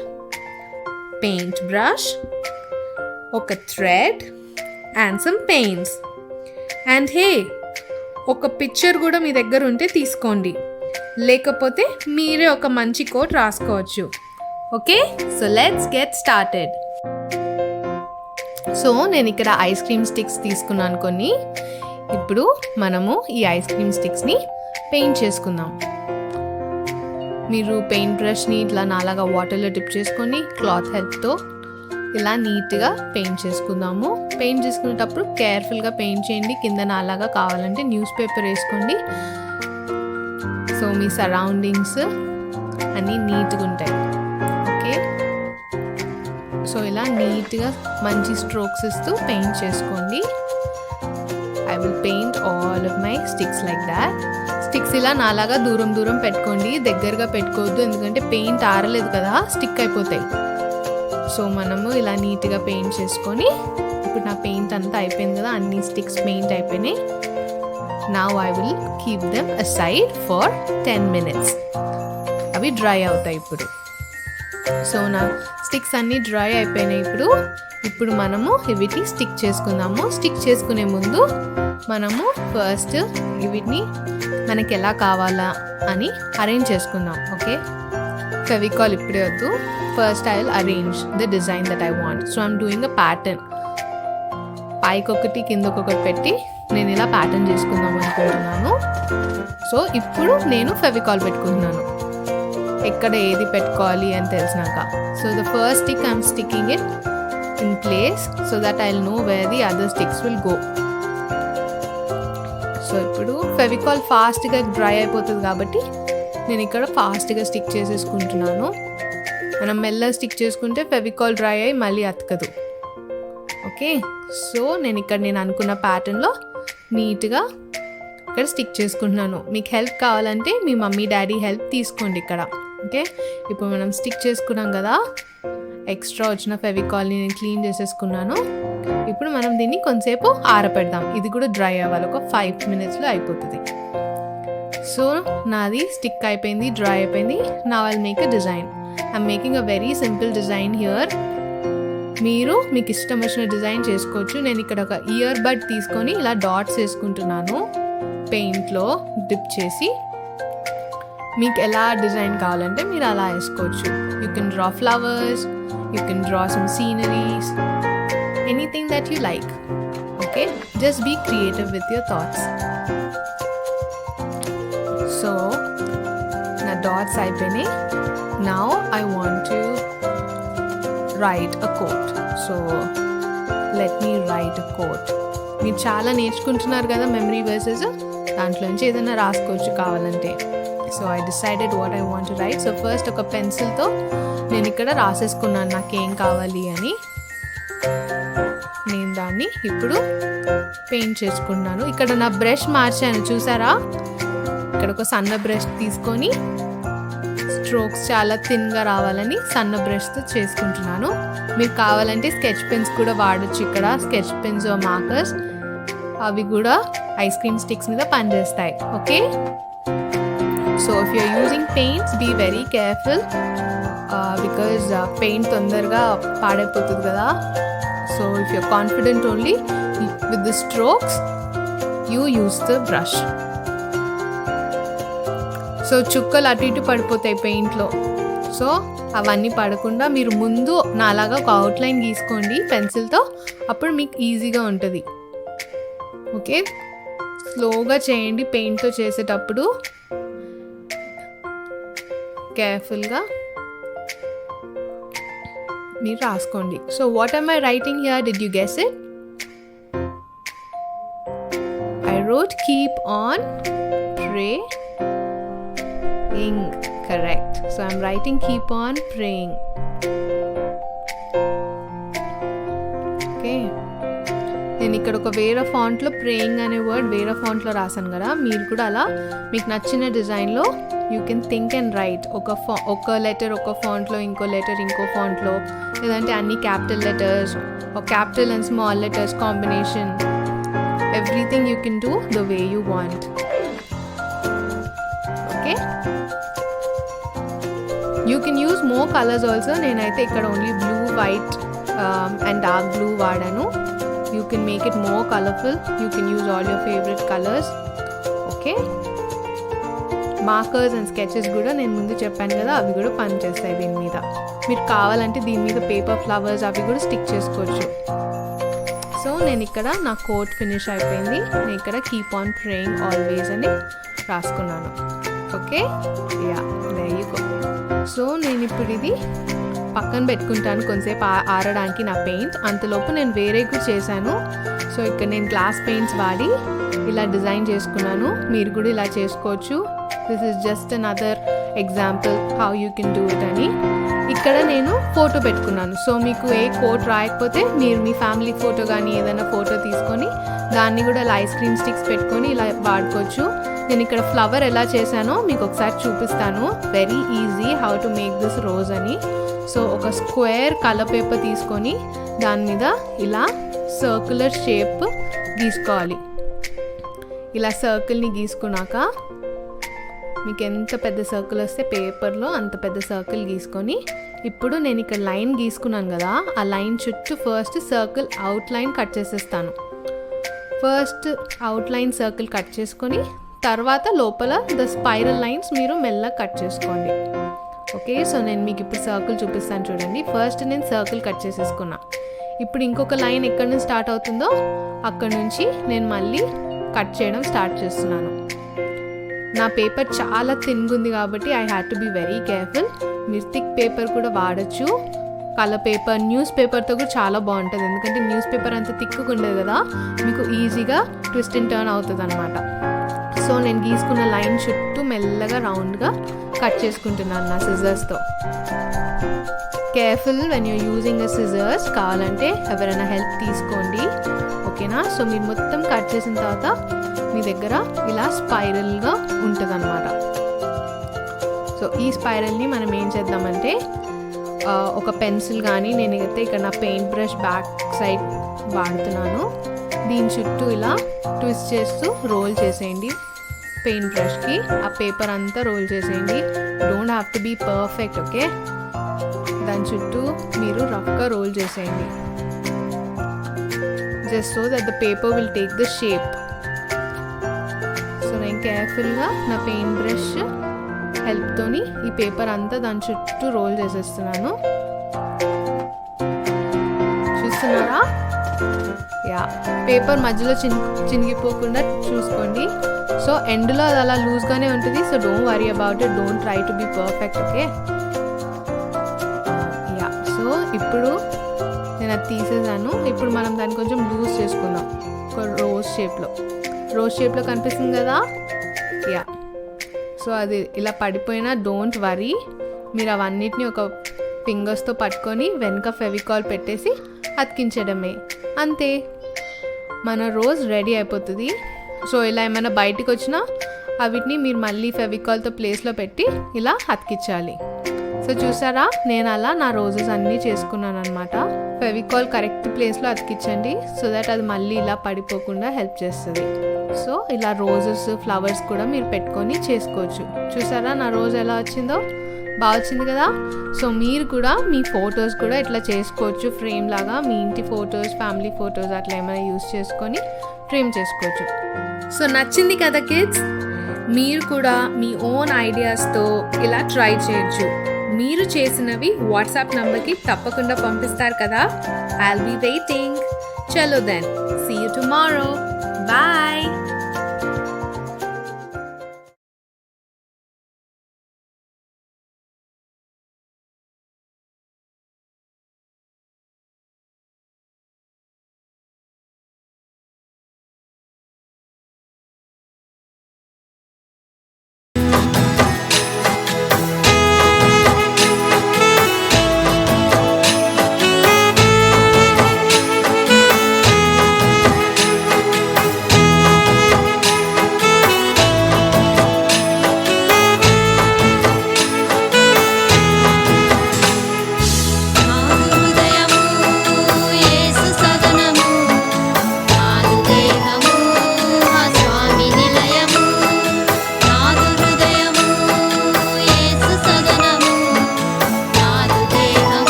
paint brush, ఒక thread and some paints. And hey, ఒక పిక్చర్ కూడా మీ దగ్గర ఉంటే తీసుకోండి, లేకపోతే మీరే ఒక మంచి కోట్ రాసుకోవచ్చు. Okay, so let's get started. So నేను ఇక్కడ ఐస్ క్రీమ్ స్టిక్స్ తీసుకున్నాను కొన్ని. ఇప్పుడు మనము ఈ ఐస్ క్రీమ్ స్టిక్స్ని పెయింట్ చేసుకుందాం. మీరు పెయింట్ బ్రష్ని ఇట్లా నాలాగా వాటర్లో డిప్ చేసుకొని క్లాత్ హెల్ప్తో ఇలా నీట్గా పెయింట్ చేసుకుందాము. పెయింట్ చేసుకునేటప్పుడు కేర్ఫుల్గా పెయింట్ చేయండి. కింద నాలాగా కావాలంటే న్యూస్ పేపర్ వేసుకోండి. సో మీ సరౌండింగ్స్ అన్నీ నీట్గా ఉంటాయి. ఓకే, సో ఇలా నీట్గా మంచి స్ట్రోక్స్ ఇస్తూ పెయింట్ చేసుకోండి. I will paint all of my sticks like that. Sticks ఇలా నాలాగా దూరం పెట్టుకోండి, దగ్గరగా పెట్టుకోవద్దు, ఎందుకంటే పెయింట్ ఆరలేదు కదా, స్టిక్ అయిపోతాయి. సో మనము ఇలా నీట్గా పెయింట్ చేసుకొని, ఇప్పుడు నా పెయింట్ అంతా అయిపోయింది కదా, అన్ని స్టిక్స్ పెయింట్ అయిపోయినాయి. Now I will keep them aside for 10 minutes. అవి డ్రై అవుతాయి ఇప్పుడు. సో నా స్టిక్స్ అన్నీ డ్రై అయిపోయినాయి. ఇప్పుడు మనము వీటిని స్టిక్ చేసుకుందాము. స్టిక్ చేసుకునే ముందు మనము ఫస్ట్ వీటిని మనకి ఎలా కావాలా అని అరేంజ్ చేసుకుందాం. ఓకే, ఫెవికాల్ ఇప్పుడే వద్దు. First I will arrange the design that I want. So I'm doing a pattern. పైకొకటి కిందకొకటి పెట్టి నేను ఇలా ప్యాటర్న్ చేసుకుందాం అనుకుంటున్నాను. సో ఇప్పుడు నేను ఫెవికాల్ పెట్టుకుంటున్నాను, ఎక్కడ ఏది పెట్టుకోవాలి అని తెలిసినాక. So the first stick I'm sticking it in place so that I'll know where the other sticks will go. So ఇప్పుడు ఫెవికాల్ ఫాస్ట్గా డ్రై అయిపోతుంది కాబట్టి నేను ఇక్కడ ఫాస్ట్గా స్టిక్ చేసేసుకుంటున్నాను. మనం మెల్లగా స్టిక్ చేసుకుంటే ఫెవికాల్ డ్రై అయ్యి మళ్ళీ అతకదు. ఓకే, సో నేను అనుకున్న ప్యాటర్న్లో నీట్గా ఇక్కడ స్టిక్ చేసుకుంటున్నాను. మీకు హెల్ప్ కావాలంటే మీ మమ్మీ డాడీ హెల్ప్ తీసుకోండి ఇక్కడ. ఓకే, ఇప్పుడు మనం స్టిక్ చేసుకున్నాం కదా, ఎక్స్ట్రా వచ్చిన ఫెవికాల్ని నేను క్లీన్ చేసేసుకున్నాను. ఇప్పుడు మనం దీన్ని కొంతసేపు ఆరపెడదాం. ఇది కూడా డ్రై అవ్వాలి, ఒక 5 minutesలో అయిపోతుంది. సో నాది స్టిక్ అయిపోయింది, డ్రై అయిపోయింది. Now I will make a design. I'm making a very simple design here. మీరు మీకు ఇష్టం వచ్చిన డిజైన్ చేసుకోవచ్చు. నేను ఇక్కడ ఒక ఇయర్ బడ్ తీసుకొని ఇలా డాట్స్ వేసుకుంటున్నాను పెయింట్లో డిప్ చేసి. మీకు ఎలా డిజైన్ కావాలంటే మీరు అలా వేసుకోవచ్చు. You can draw flowers, you can draw some sceneries, anything that you like. Okay, just be creative with your thoughts. So na dots ayipene. Now I want to write a quote. So let me write a quote. మీరు చాలా నేర్చుకుంటున్నారు కదా memory versus, దాంట్లోంచి ఏదైనా రాసుకోవచ్చు కావాలంటే. So I decided what I want to right. So first ఒక పెన్సిల్తో నేను ఇక్కడ రాసేసుకున్నాను నాకేం కావాలి అని. నేను దాన్ని ఇప్పుడు పెయింట్ చేసుకున్నాను. ఇక్కడ నా బ్రష్ మార్చాను చూసారా, ఇక్కడ ఒక సన్న బ్రష్ తీసుకొని స్ట్రోక్స్ చాలా థిన్గా రావాలని సన్న బ్రష్తో చేసుకుంటున్నాను. మీరు కావాలంటే స్కెచ్ పెన్స్ కూడా వాడచ్చు. ఇక్కడ స్కెచ్ పెన్స్ మార్కర్స్ అవి కూడా ఐస్ క్రీమ్ స్టిక్స్ మీద పనిచేస్తాయి. Okay, so if you're using paints be very careful because paint తొందరగా పాడైపోతుంది కదా. So if you're confident only with the strokes you use the brush. So చుక్కలు అటు ఇటు పడిపోతాయి పెయింట్లో. సో అవన్నీ పడకుండా మీరు ముందు నాలాగా ఒక అవుట్లైన్ గీసుకోండి పెన్సిల్తో, అప్పుడు మీకు ఈజీగా ఉంటుంది. ఓకే, స్లోగా చేయండి పెయింట్తో చేసేటప్పుడు, కేర్ఫుల్గా మీరు రాసుకోండి. So what am I writing here? Did you guess it? I wrote keep on praying. Correct. So I'm writing keep on praying. Okay. నేను ఇక్కడ ఒక వేరే ఫాంట్లో ప్రేయింగ్ అనే వర్డ్ వేరే ఫాంట్లో రాశాను కదా, మీరు కూడా అలా మీకు నచ్చిన డిజైన్లో you can think and right. ఒక లెటర్ ఒక ఫాంట్లో, ఇంకో లెటర్ ఇంకో ఫాంట్లో, లేదంటే అన్ని క్యాపిటల్ లెటర్స్, ఒక capital and small letters combination, everything you can do the way you want. Okay, you can use more colours also. నేనైతే ఇక్కడ only blue, white and dark blue వాడాను. You can make it more colorful. You can use all your favorite colors. Okay. Markers and sketches కూడా నేను ముందు చెప్పాను కదా, అవి కూడా పనిచేస్తాయి దీని మీద. మీరు కావాలంటే దీని మీద పేపర్ ఫ్లవర్స్ అవి కూడా స్టిక్ చేసుకోవచ్చు. సో నేను ఇక్కడ నా కోట్ ఫినిష్ అయిపోయింది. నేను ఇక్కడ కీప్ ఆన్ ప్రేయింగ్ ఆల్వేస్ అని రాసుకున్నాను. Okay, yeah, there you go. So నేను ఇప్పుడు ఇది పక్కన పెట్టుకుంటాను కొంతసేపు ఆరడానికి నా పెయింట్. అంతలోపు నేను వేరే కూడా చేశాను. సో ఇక్కడ నేను గ్లాస్ పెయింట్స్ వాడి ఇలా డిజైన్ చేసుకున్నాను. మీరు కూడా ఇలా చేసుకోవచ్చు. This is just another example how you can do it అని. ఇక్కడ నేను ఫోటో పెట్టుకున్నాను. సో మీకు ఏ కోట్ రాయకపోతే మీరు మీ ఫ్యామిలీ ఫోటో కానీ ఏదైనా ఫోటో తీసుకొని దాన్ని కూడా ఇలా ఐస్ క్రీమ్ స్టిక్స్ పెట్టుకొని ఇలా వాడుకోవచ్చు. నేను ఇక్కడ ఫ్లవర్ ఎలా చేశానో మీకు ఒకసారి చూపిస్తాను. Very easy how to make this rose అని. సో ఒక స్క్వేర్ కలర్ పేపర్ తీసుకొని దాని మీద ఇలా సర్క్యులర్ షేప్ గీసుకోవాలి. ఇలా సర్కిల్ని గీసుకున్నాక మీకు ఎంత పెద్ద సర్కిల్ వస్తే పేపర్లో అంత పెద్ద సర్కిల్ గీసుకొని, ఇప్పుడు నేను ఇక్కడ లైన్ గీసుకున్నాను కదా, ఆ లైన్ చుట్టూ ఫస్ట్ సర్కిల్ అవుట్లైన్ కట్ చేసేస్తాను. ఫస్ట్ అవుట్లైన్ సర్కిల్ కట్ చేసుకొని తర్వాత లోపల ద స్పైరల్ లైన్స్ మీరు మెల్లగా కట్ చేసుకోండి. ఓకే, సో నేను మీకు ఇప్పుడు సర్కిల్ చూపిస్తాను చూడండి. ఫస్ట్ నేను సర్కిల్ కట్ చేసేసుకున్నా. ఇప్పుడు ఇంకొక లైన్ ఎక్కడి నుంచి స్టార్ట్ అవుతుందో అక్కడ నుంచి నేను మళ్ళీ కట్ చేయడం స్టార్ట్ చేస్తున్నాను. నా పేపర్ చాలా థిన్గుంది కాబట్టి I had to be very careful. మీరు థిక్ పేపర్ కూడా వాడచ్చు. కలర్ పేపర్, న్యూస్ పేపర్తో కూడా చాలా బాగుంటుంది. ఎందుకంటే న్యూస్ పేపర్ అంత థిక్గా ఉండదు కదా, మీకు ఈజీగా ట్విస్ట్ అండ్ టర్న్ అవుతుంది అనమాట. సో నేను గీసుకున్న లైన్ చుట్టూ మెల్లగా రౌండ్గా కట్ చేసుకుంటున్నాను నా సిజర్స్తో. Careful when you're using a scissors. కావాలంటే ఎవరైనా హెల్ప్ తీసుకోండి. ఓకేనా? సో మీరు మొత్తం కట్ చేసిన తర్వాత మీ దగ్గర ఇలా స్పైరల్గా ఉంటుంది అనమాట. సో ఈ స్పైరల్ని మనం ఏం చేద్దామంటే ఒక పెన్సిల్ కానీ, నేనైతే ఇక్కడ నా పెయింట్ బ్రష్ బ్యాక్ సైడ్ వాడుతున్నాను, దీని చుట్టూ ఇలా ట్విస్ట్ చేస్తూ రోల్ చేసేయండి. పెయింట్ బ్రష్కి ఆ పేపర్ అంతా రోల్ చేసేయండి. Don't have to be perfect. Okay, దాని చుట్టూ మీరు రఫ్గా రోల్ చేసేయండి. Just so that the paper will take the shape. So నేను కేర్ఫుల్గా నా పెయింట్ బ్రష్ హెల్ప్తోని ఈ పేపర్ అంతా దాని చుట్టూ రోల్ చేసేస్తున్నాను. చూస్తున్నారా? యా, పేపర్ మధ్యలో చినిగిపోకుండా చూసుకోండి. సో ఎండ్లో అది అలా లూజ్గానే ఉంటుంది. So don't worry about it, don't try to be perfect. Okay, yeah. So ఇప్పుడు నేను అది తీసేసాను. ఇప్పుడు మనం దాన్ని కొంచెం లూజ్ చేసుకుందాం. ఒక రోజ్ షేప్లో కనిపిస్తుంది కదా. యా, సో అది ఇలా పడిపోయినా డోంట్ వరీ. మీరు అవన్నిటిని ఒక ఫింగర్స్తో పట్టుకొని వెనక ఫెవికాల్ పెట్టేసి అతికించడమే, అంతే. మన రోజ్ రెడీ అయిపోతుంది. సో ఇలా ఏమైనా బయటికి వచ్చినా వీటిని మీరు మళ్ళీ ఫెవికాల్తో ప్లేస్లో పెట్టి ఇలా అతికించాలి. సో చూసారా, నేను అలా నా రోజెస్ అన్నీ చేసుకున్నాను అనమాట. ఫెవికాల్ కరెక్ట్ ప్లేస్లో అతికించండి, సో దట్ అది మళ్ళీ ఇలా పడిపోకుండా హెల్ప్ చేస్తుంది. సో ఇలా రోజెస్, ఫ్లవర్స్ కూడా మీరు పెట్టుకొని చేసుకోవచ్చు. చూసారా నా రోజు ఎలా వచ్చిందో, బాగా వచ్చింది కదా. సో మీరు కూడా మీ ఫొటోస్ కూడా ఇట్లా చేసుకోవచ్చు, ఫ్రేమ్ లాగా. మీ ఇంటి ఫొటోస్, ఫ్యామిలీ ఫొటోస్ అట్లా ఏమైనా యూస్ చేసుకొని ఫ్రేమ్ చేసుకోవచ్చు. సో నచ్చింది కదా కిడ్స్? మీరు కూడా మీ ఓన్ ఐడియాస్తో ఇలా ట్రై చేయొచ్చు. మీరు చేసినవి వాట్సాప్ నంబర్కి తప్పకుండా పంపిస్తారు కదా. I'll be waiting. చలో then, see you tomorrow. Bye.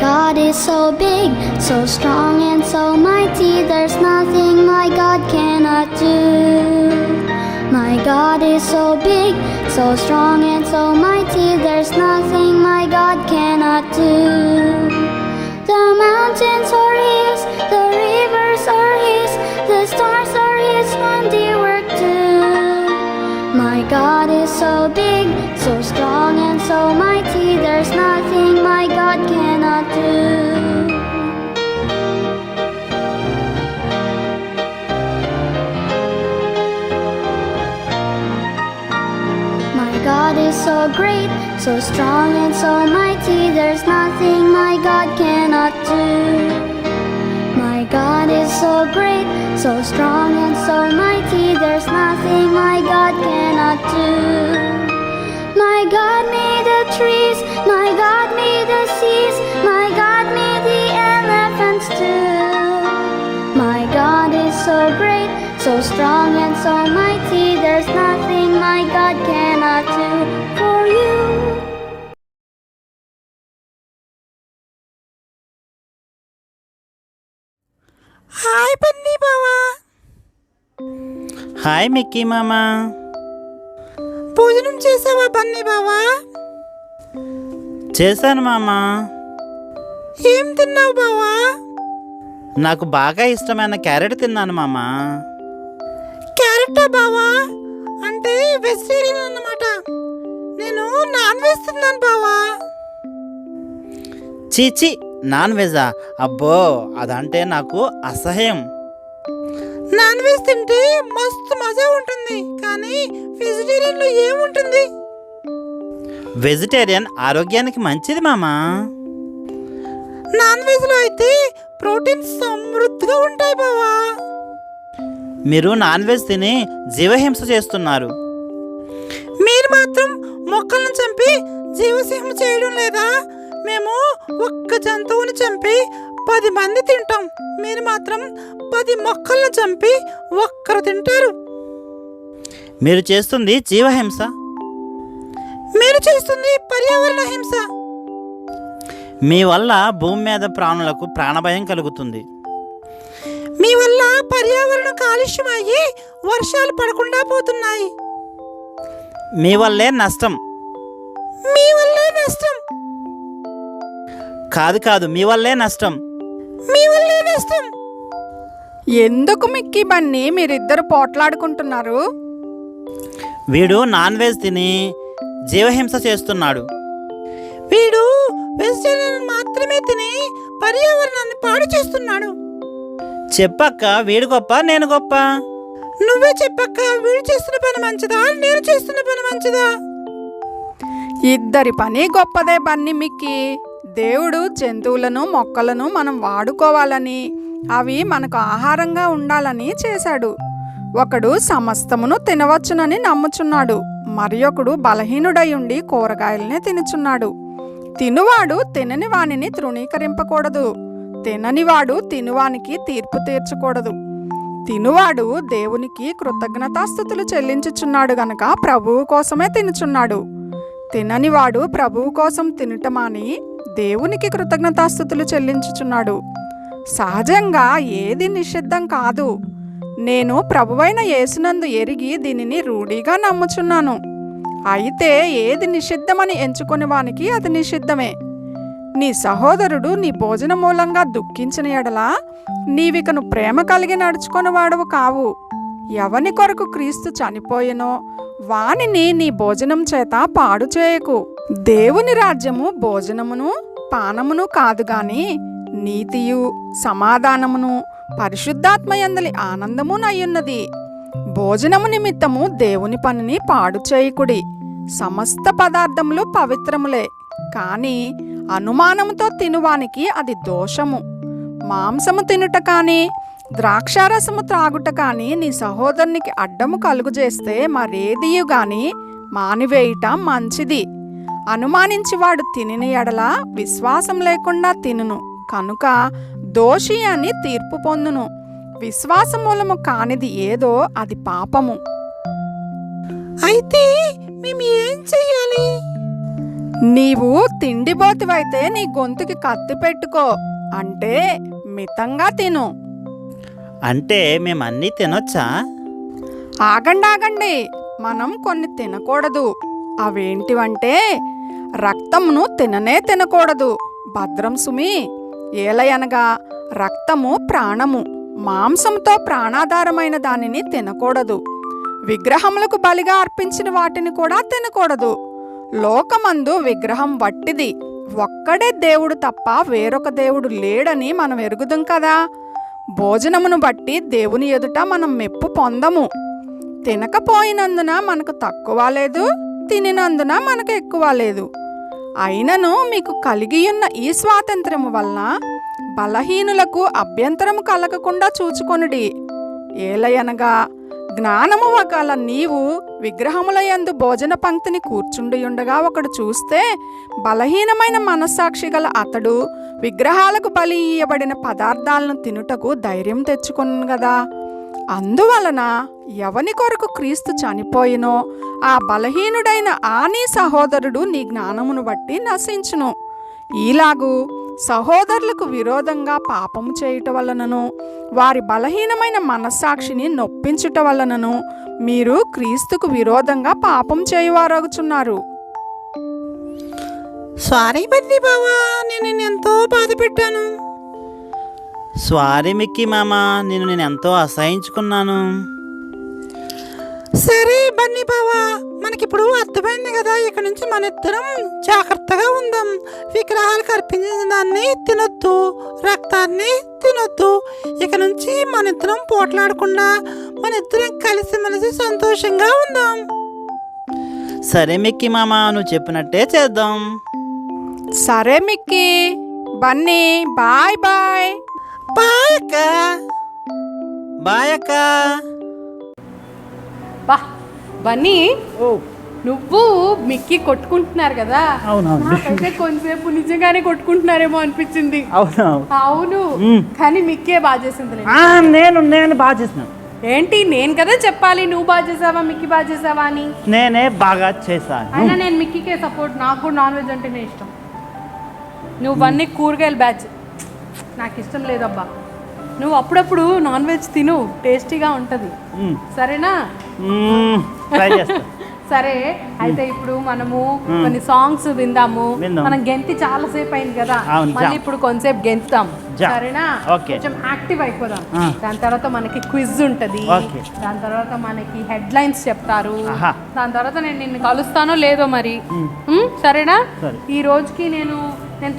God is so big, so strong and so mighty. There's nothing my God cannot do. My God is so big, so strong and so mighty. There's nothing my God cannot do. The mountains are His, the rivers are His, the stars are His handiwork too. My God is so big, so strong and so mighty. There's nothing my God cannot do. My God is so great, so strong and so mighty. There's nothing my God cannot do. My God is so great, so strong and so mighty. There's nothing my God cannot do. My God made the trees, my God made the seas, my God made the elephants too. My God is so great, so strong and so mighty. There's nothing my God cannot do for you. Hi Bunny బావా. Hi Mickey మామా. భోజనం చేసావా బన్నీ బావా? చేశాను మామా. ఏం తిన్నావు బావా? నాకు బాగా ఇష్టమైన క్యారెట్ తిన్నాను మామా. క్యారెటా బావా? అంటే వెజిటేరియన్ అన్నమాట. నేను నాన్ వెజ్ తిన్నాను బావా. చీచి, నాన్ వెజా? అబ్బో, అదంటే నాకు అసహ్యం. నాన్ వెజ్ తింటే మస్తు మజా ఉంటుంది, కానీ వెజిటేరియన్లో ఏముంటుంది? వెజిటేరియన్ ఆరోగ్యానికి మంచిది మామా. నాన్ వెజ్లో అయితే ప్రోటీన్స్ సమృద్ధిగా ఉంటాయి బావా. మీరు నాన్ వెజ్ తిని జీవహింస చేస్తున్నారు. మీరు మాత్రం మొక్కలను చంపి జీవహింస చేయడం లేదా? మేము ఒక్క జంతువుని చంపి 10 మంది తింటాం. మీరు మాత్రం 10 మొక్కలను చంపి ఒక్కరు తింటారు. మీరు చేస్తుంది జీవహింస, మీరు చేస్తుంది పర్యావరణ హింస. మీ వల్ల భూమి మీద ప్రాణులకు ప్రాణభయం కలుగుతుంది. మీ వల్ల పర్యావరణ కాలుష్యం అయ్యి వర్షాలు పడకుండా పోతున్నాయి. మీ వల్లే నష్టం. మీ వల్లే నష్టం. కాదు మీ వల్లే నష్టం. మీ వల్లే నష్టం. ఎందుకు మిక్కీ బన్నీ మీరిద్దరు పోట్లాడుకుంటున్నారు? వీడు నాన్ వెజ్ తిని జీవహింస చేస్తున్నాడు. వీడు వెజిటేరియన్ మాత్రమే తిని పర్యావరణాన్ని పాడు చేస్తున్నాడు. చెప్పక్క, వీడు గొప్ప నేను గొప్ప? నువ్వే చెప్పక్క, వీడు చేస్తున్న పని మంచిదా నేను చేస్తున్న పని మంచిదా? ఇద్దరి పని గొప్పదే బన్నీ మిక్కీ. దేవుడు జంతువులను మొక్కలను మనం వాడుకోవాలని, అవి మనకు ఆహారంగా ఉండాలని చేశాడు. ఒకడు సమస్తమును తినవచ్చునని నమ్ముచున్నాడు, మరి ఒకడు బలహీనుడై ఉండి కూరగాయలనే తినుచున్నాడు. తినువాడు తినని వానిని తృణీకరింపకూడదు, తిననివాడు తినువానికి తీర్పు తీర్చకూడదు. తినువాడు దేవునికి కృతజ్ఞతాస్తుతులు చెల్లించుచున్నాడు గనక ప్రభువు కోసమే తినుచున్నాడు. తిననివాడు ప్రభువు కోసం తినటమాని దేవునికి కృతజ్ఞతాస్తుతులు చెల్లించుచున్నాడు. సహజంగా ఏది నిషిద్ధం కాదు. నేను ప్రభువైన యేసునందు ఎరిగి దీనిని రూఢిగా నమ్ముచున్నాను. అయితే ఏది నిషిద్ధమని ఎంచుకొని వానికి అది నిషిద్ధమే. నీ సహోదరుడు నీ భోజన మూలంగా దుఃఖించిన ఎడలా నీవికను ప్రేమ కలిగి నడుచుకొని వాడవు కావు. ఎవని కొరకు క్రీస్తు చనిపోయెనో వానిని నీ భోజనం చేత పాడు చేయకు. దేవుని రాజ్యము భోజనమును పానమును కాదు గాని నీతియు సమాధానమును పరిశుద్ధాత్మయందలి ఆనందమునయ్యున్నది. భోజనము నిమిత్తము దేవుని పనిని పాడు చేయకుడి. సమస్త పదార్థములు పవిత్రములే, కానీ అనుమానముతో తినువానికి అది దోషము. మాంసము తినుట కానీ ద్రాక్షారసము త్రాగుట కానీ నీ సహోదరునికి అడ్డము కలుగుజేస్తే మరేదియు గాని మానివేయుట మంచిది. అనుమానించివాడు తినిన ఎడల విశ్వాసం లేకుండా తినును కనుక దోషి అని తీర్పు పొందును. విశ్వాసమూలము కానిది ఏదో అది పాపము. అయితే మేము ఏం చెయ్యాలి? నీవు తిండిబోతువైతే నీ గొంతుకి కత్తి పెట్టుకో, అంటే మితంగా తిను. అంటే మేము అన్నీ తినొచ్చా? ఆగండి, మనం కొన్ని తినకూడదు. అవేంటివంటే రక్తమును తినకూడదు. భద్రం సుమి. ఏలయనగా రక్తము ప్రాణము, మాంసంతో ప్రాణాధారమైన దానిని తినకూడదు. విగ్రహములకు బలిగా అర్పించిన వాటిని కూడా తినకూడదు. లోకమందు విగ్రహం వట్టిది, ఒక్కడే దేవుడు తప్ప వేరొక దేవుడు లేడని మనం ఎరుగుదాం కదా. భోజనమును బట్టి దేవుని ఎదుట మనం మెప్పు పొందము. తినకపోయినందున మనకు తక్కువ లేదు, తినినందున మనకు ఎక్కువ లేదు. అయినను మీకు కలిగియున్న ఈ స్వాతంత్ర్యము వలన బలహీనులకు అభ్యంతరము కలగకుండా చూచుకొనుడి. ఏలయనగా జ్ఞానము వగల నీవు విగ్రహముల యందు భోజన పంక్తిని కూర్చుండియుండగా ఒకడు చూస్తే బలహీనమైన మనస్సాక్షి గల అతడు విగ్రహాలకు బలి ఇయ్యబడిన పదార్థాలను తినుటకు ధైర్యం తెచ్చుకొను గదా. అందువలన ఎవని కొరకు క్రీస్తు చనిపోయినో ఆ బలహీనుడైన ఆ నీ సహోదరుడు నీ జ్ఞానమును బట్టి నశించును. ఈలాగు సహోదరులకు విరోధంగా పాపము చేయుట వలనను వారి బలహీనమైన మనస్సాక్షిని నొప్పించుట వలనను మీరు క్రీస్తుకు విరోధంగా పాపం చేయువారగుచున్నారు. సారీ బన్నీ బావా, నేను ఎంతో బాధ పెట్టాను. సారీ మిక్కీ మామా, నేను ఎంతో అసహించుకున్నాను. సరే బన్నీ బావా, మనకిప్పుడు అర్థమైంది కదా. ఇక నుంచి మన ఇద్దరం జాగ్రత్తగా ఉందాం. విగ్రహాలకు అర్పించిన దాన్ని తినొద్దు, రక్తాన్ని తినొద్దు. ఇక నుంచి మన ఇద్దరం పోట్లాడకుండా మన ఇద్దరం కలిసిమెలిసి సంతోషంగా ఉందాం. సరే మిక్కీ మామ, నువ్వు చెప్పినట్టే చేద్దాం. సరే Mickey, Bunny, bye bye. Bye అక్క. బాయ్ అక్క. బా బన్నీ, ఓ నువ్వు మిక్కీ కొట్టుకుంటున్నారు కదా, అవునవును. నాకైతే కొంతసేపు నిజంగానే కొట్టుకుంటున్నారేమో అనిపించింది. అవునవును. అవును, కానీ మిక్కే బాగా చేసింది. నేను బాగా చేసినాను. ఏంటి, నేను కదా చెప్పాలి నువ్వు బాగా చేసావా మిక్కీ బాగా చేసావా అని. నేనే బాగా చేశాను. అయినా నేను మిక్కీకే సపోర్ట్, నాకు కూడా నాన్ వెజ్ అంటేనే ఇష్టం. నువ్వు అన్నీ కూరగాయల బ్యాచ్, నాకు ఇష్టం లేదబ్బా. నువ్వు అప్పుడప్పుడు నాన్ వెజ్ తిను, టేస్టీగా ఉంటుంది. సరేనా? ట్రై చేస్తా. సరే, అయితే ఇప్పుడు మనము కొన్ని సాంగ్స్ విందాము. విందాం. మనం గెంతి చాలా సేపు అయింది కదా, అవును, మళ్ళీ ఇప్పుడు కొంతసేపు గెంతుతాం. జా. సరేనా? ఓకే. కొంచెం యాక్టివ్ అయిపోదాం. ఆ. దాని తర్వాత మనకి క్విజ్ ఉంటది. ఓకే. దాని తర్వాత మనకి హెడ్ లైన్స్ చెప్తారు. ఆహా. దాని తర్వాత నేను నిన్ను కలుస్తానో లేదో మరి. సరేనా? సరే. ఈ రోజుకి నేను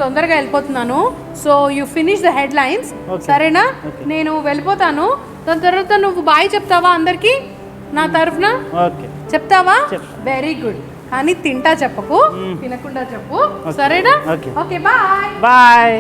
తొందరగా వెళ్ళిపోతున్నాను. So you finish the head lines. Okay. సరేనా? ఓకే. నేను వెళ్ళిపోతాను. దాని తర్వాత నువ్వు బాయ్ చెప్తావా అందరికి నా తరఫున? ఓకే. చెప్తావా? చెప్తా. Very good. కానీ తింటా చెప్పకు, తినకుండా చెప్పు. ఓకే. సరేనా? ఓకే. Okay, bye. బాయ్.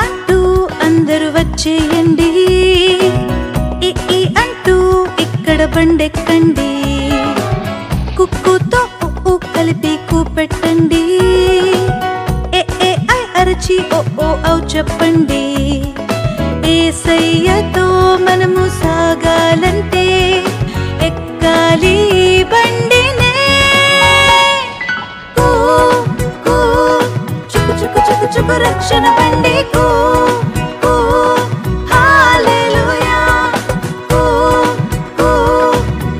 అంటూ అందరూ వచ్చేయండి, ఈ అంటూ ఇక్కడ బండెక్కండి, కుక్కుతో ఉ కలిపి కూపెట్టండి, ఏ ఐ అరచి ఓ ఔ చెప్పండి. ఏసయ్యతో మనము సాగాలంటే ఎక్కాలి బండినే. కూ కూ చుకు చుకు చుకు చుకు రక్షణ బండి. కూ కూ హల్లెలూయా. కూ కూ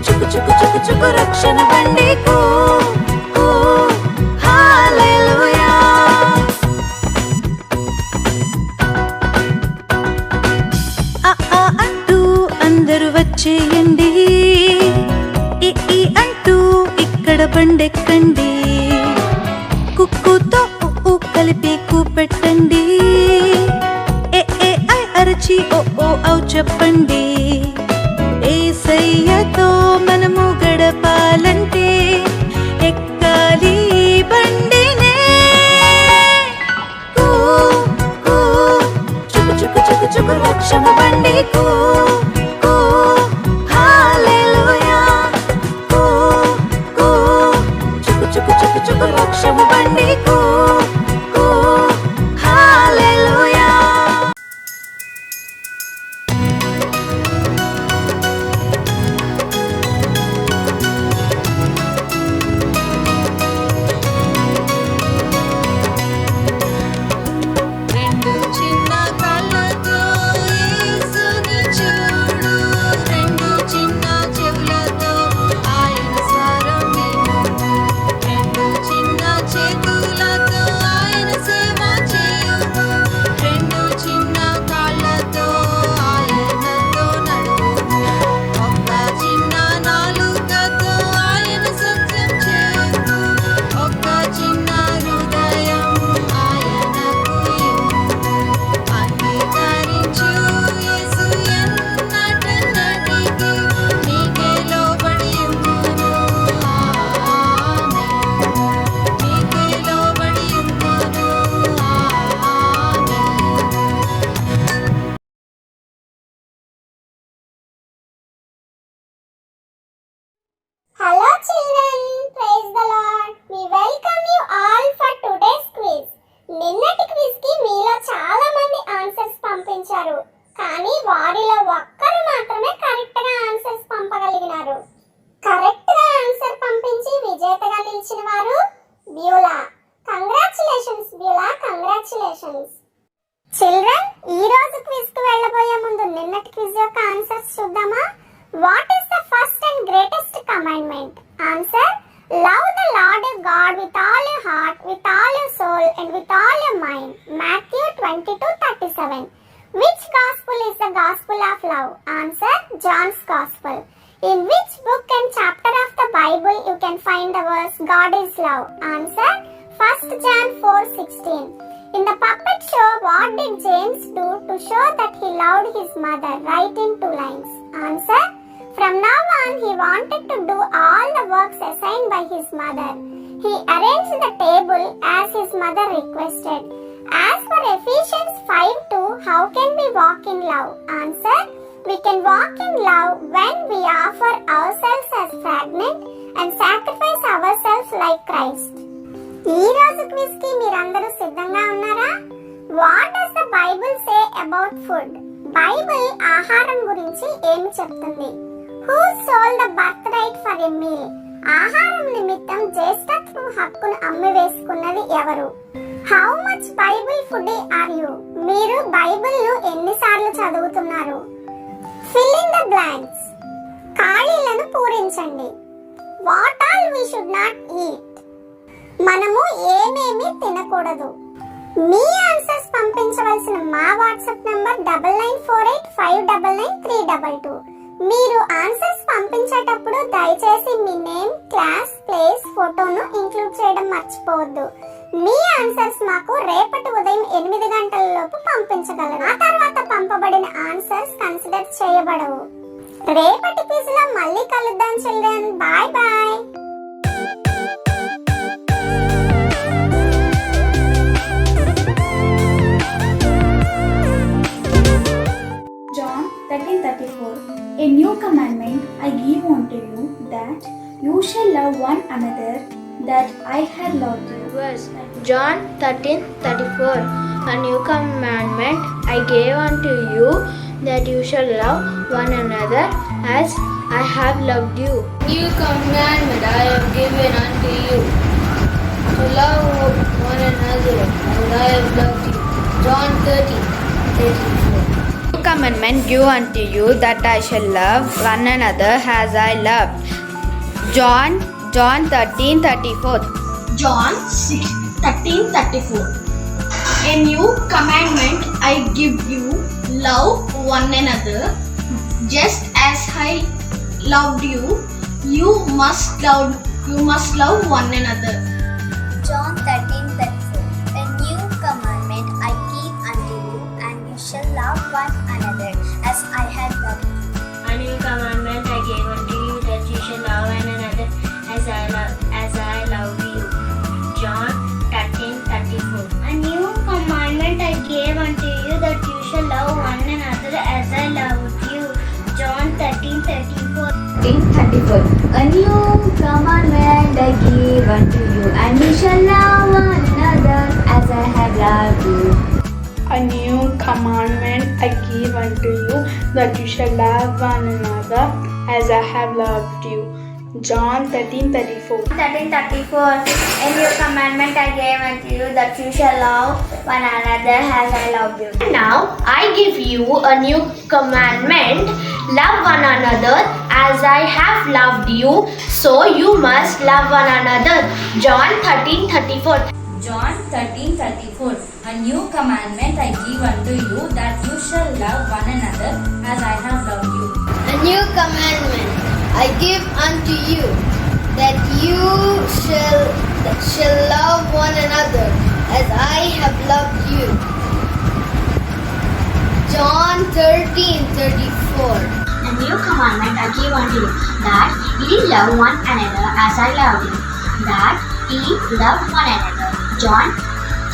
చుకు చుకు చుకు చుకు రక్షణ బండి. కూ కూ హల్లెలూయా. అంటూ అందరూ వచ్చేయండి, ఈ అంటూ ఇక్కడ బండెక్కండి, కుక్కుతో ఉ కలిపి కూపెట్టండి, ఏ ఐ అరచి ఓ ఔ చెప్పండి. ఏసయ్యతో మనము గడపాలంటే ఎక్కాలి బండినే. కూ కూ చుకు చుకు చుకు చుకు రక్షణ బండి. కూ కూ హల్లెలూయా. కూ కూ చుకు చుకు చుకు చుకు రక్షణ బండి. కూ కూ హల్లెలూయా. రెండు చిన్న కళ్ళతో యేసుని చూడు, రెండు చిన్న చెవులతో ఆయన స్వరం విను, రెండు చిన్న చేతులతో ఆయన సేవ చేయుము, రెండు చిన్న కాళ్ళతో ఆయనతో నడువుము, ఒక్క చిన్న నాలుకతో ఆయన సత్యం చేయుము, ఒక్క చిన్న హృదయం ఆయనకు ఇమ్ము. అంగీకరించు యేసు ఎన్నటన్నటికీ నీకే లోబడి ఉందును. ఆమేన్. నీకే లోబడి ఉందును. ఆమేన్. Hello children, praise the Lord. We welcome you all for today's quiz. నిన్నటి క్విజ్ కి మీలో చాలా మంది ఆన్సర్స్ పంపించారు, కానీ వారిలో ఒక్కరు మాత్రమే కరెక్ట్ గా ఆన్సర్స్ పంపగలిగినారు. కరెక్ట్ గా ఆన్సర్ పంపించి విజేతగా నిలిచిన వారు Beulah. Congratulations Beulah, congratulations. Children, ఈ రోజు క్విజ్ కు వెళ్ళబోయే ముందు నిన్నటి క్విజ్ యొక్క ఆన్సర్స్ చూద్దామా? What is the first and greatest commandment? Answer: love the Lord your God with all your heart, with all your soul, and with all your mind. Matthew 22:37. Which gospel is the gospel of love? Answer: John's Gospel. In which book and chapter find the verse God is love? Answer 1 John 4:16. In the puppet show, what did James do to show that he loved his mother? Write in 2 lines. Answer: from now on, he wanted to do all the works assigned by his mother. He arranged the table as his mother requested. As for Ephesians 5:2, how can we walk in love? Answer: we can walk in love when we offer ourselves as fragment and sacrifice ourselves like Christ. ఈ రోజు quiz కి మీరందరూ సిద్ధంగా ఉన్నారా? What does the Bible say about food? Bible ఆహారం గురించి ఏమి చెప్తుంది? Who sold the birthright for a meal? ఆహారం నిమిత్తం జ్యేష్ఠత్వం హక్కును అమ్మివేసుకున్నది ఎవరు? How much Bible food are you? మీరు బైబిల్ ను ఎన్నిసార్లు చదువుతున్నారు? Fill in the blanks. ఖాళీలను పూరించండి. What all we should not eat? మనము ఏమేమి తినకూడదు? మీ ఆన్సర్స్ పంపించవలసిన మా వాట్సాప్ నంబర్ 9948599322. మీరు ఆన్సర్స్ పంపించేటప్పుడు దయచేసి మీ నేమ్, క్లాస్, ప్లేస్, ఫోటోను ఇంక్లూడ్ చేయడం మర్చిపోవద్దు. మీ ఆన్సర్స్ మాకు రేపటి ఉదయం 8 గంటల లోపు పంపించగలరు. ఆ తర్వాత పంపబడిన ఆన్సర్స్ కన్సిడర్ చేయబడవు. రేపటి క్విజ్ లో మళ్ళీ కలుద్దాం children. Bye bye. John 13:34. A new commandment I give unto you, that you shall love one another, that I have loved you. Verse John 13:34. A new commandment I gave unto you, that you shall love one another as I have loved you. New commandment I have given unto you, to love one another as I have loved you. John 13:34. New commandment give unto you, that I shall love one another as I loved. John 13:34. John 13:34. A new commandment I give you, love one another, just as I loved you. You must love one another. John 13:34. A new commandment I give unto you, and you shall love one another as I have loved you. A new commandment I gave unto you, that you shall love one another as I love you. John 13:34. A new commandment I gave unto you, that you shall love one another as I loved you. John 13:34. A new commandment I give unto you, and you shall love one another as I have loved you. A new commandment I give unto you, that you shall love one another as I have loved you. John 13:34. 13:34. A new commandment I gave unto you, that you shall love one another as I love you. Now I give you a new commandment, love one another as I have loved you, so you must love one another. John 13:34. John 13:34. A new commandment I give unto you, that you shall love one another as I have loved you. A new commandment I give unto you, that you shall love one another as I have loved you. John 13:34. A new commandment I give unto you, that ye love one another as I love you, that ye love one another. John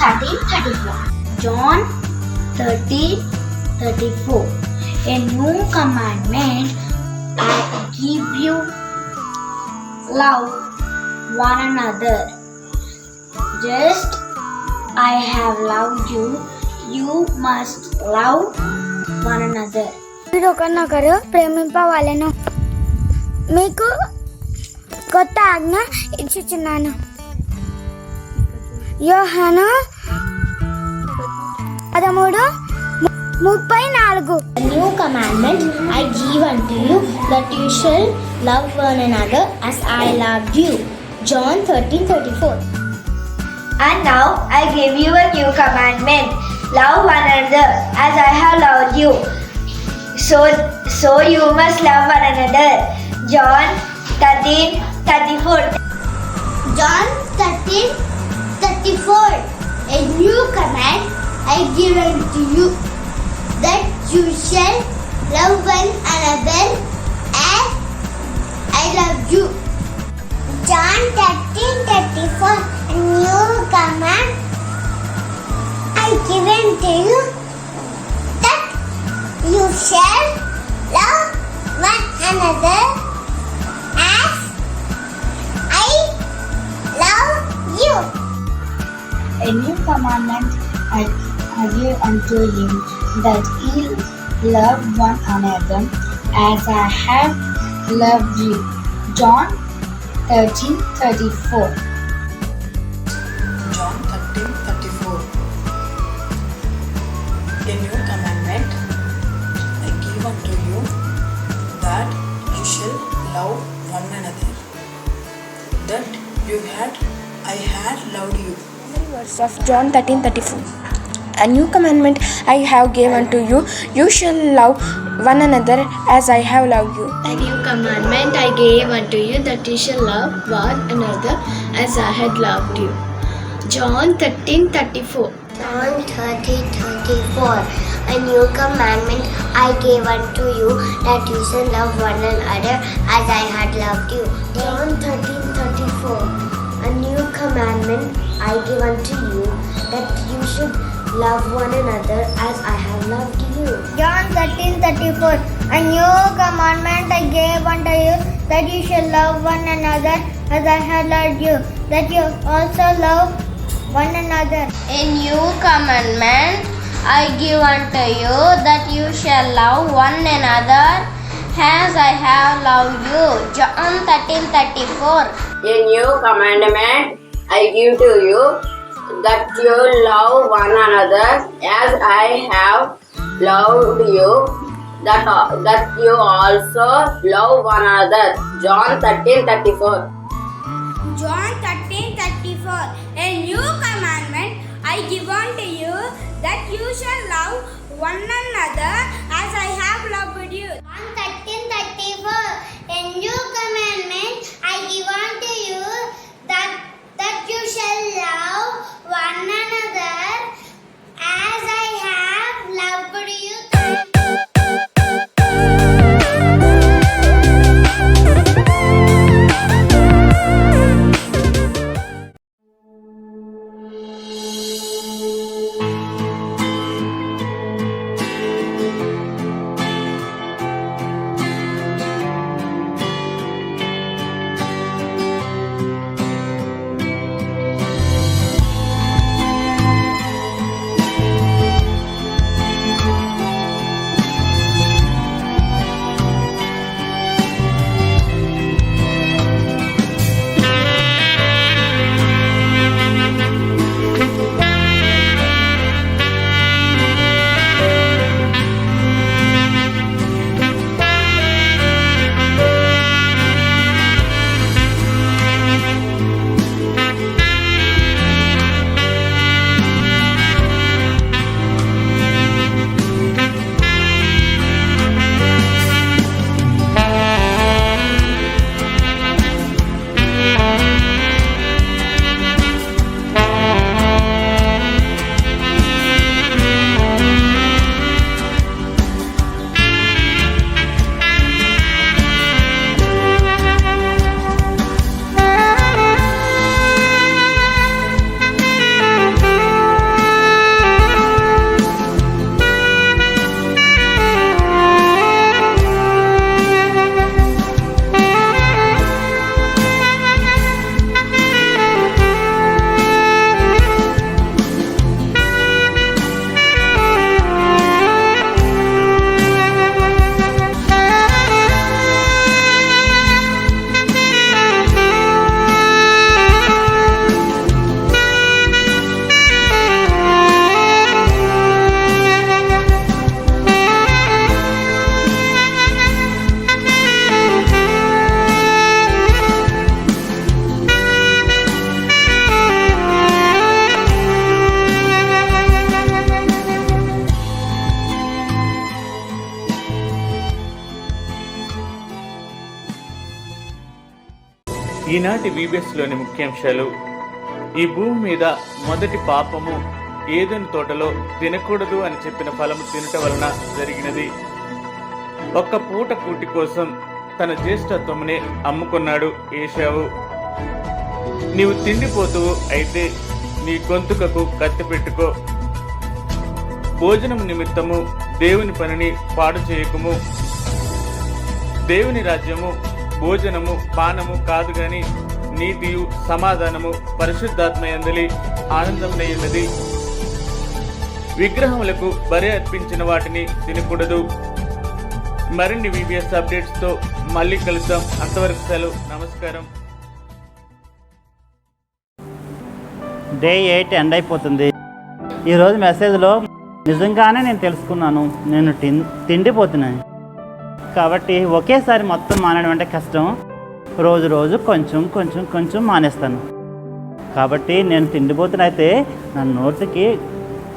13:34. John 13:34. A new commandment I give you, love one another. Just I have loved you, you must love one another. మీరు ఒకరినొకరు ప్రేమింపవలెను. మీకు కొత్త ఆజ్ఞ ఇచ్చుచున్నాను. యోహాను 13:34. A new commandment I give unto you, that you shall love one another as I loved you. John 13:34. And now I give you a new commandment, love one another as I have loved you. So you must love one another. John 13:34. John 13:34. A new command I give unto you, that you shall love one another as I love you. John 13:34. A new command I give unto you, that you shall love one another as I love you. A new commandment I give unto you, that ye love one another as I have loved you. John 13:34. John 13:34. A new commandment I give unto you, that you shall love one another, that I had loved you. Verse of John 13:34. A new commandment I have given unto you, you shall love one another as I have loved you. A new commandment I gave unto you, that you shall love one another as I had loved you. John 13:34. John 13:34. A new commandment I gave unto you, that you shall love one another as I had loved you. John 13:34. A new commandment I give unto you, that you should love one another as I have loved you. John 13:34. A new commandment I gave unto you, that you shall love one another as I have loved you, that you also love one another. A new commandment I give unto you, that you shall love one another as I have loved you. John 13:34. A new commandment I give to you, that you love one another as I have loved you, that you also love one another. John 13:34. John 13:34. A new commandment I give unto you, that you shall love one another as I have loved you. John 13:34. A new commandment I give unto you, that you shall love one another as I have loved you. ఈనాటి VBSలోని ముఖ్యాంశాలు. ఈ భూమి మీద మొదటి పాపము ఏదెను తోటలో తినకూడదు అని చెప్పిన ఫలము తినట వలన జరిగినది. ఒక్క పూట కూటి కోసం తన జ్యేష్ఠత్వమునే అమ్ముకున్నాడు ఏశావు. నీవు తిండిపోతువు అయితే నీ గొంతుకకు కత్తి పెట్టుకో. భోజనము నిమిత్తము దేవుని పనిని పాడు చేయకుము. దేవుని రాజ్యము భోజనము పానము కాదు గాని నీతియు సమాధానము పరిశుద్ధాత్మయందలి ఆనందమునయున్నది. విగ్రహములకు బలి అర్పించిన వాటిని తినకూడదు. మరిన్ని VBS అప్డేట్స్తో మళ్ళీ కలుద్దాం. అంతవరకు సెలవు. నమస్కారం. డే 8 ఎండ్ అయిపోతుంది. ఈరోజు మెసేజ్లో నిజంగానే నేను తెలుసుకున్నాను, నేను తిండిపోతున్నాను. కాబట్టి ఒకేసారి మొత్తం మానేయడం అంటే కష్టం. రోజు రోజు కొంచెం కొంచెం కొంచెం మానేస్తాను. కాబట్టి నేను తిండిపోతున్నైతే నా నోటికి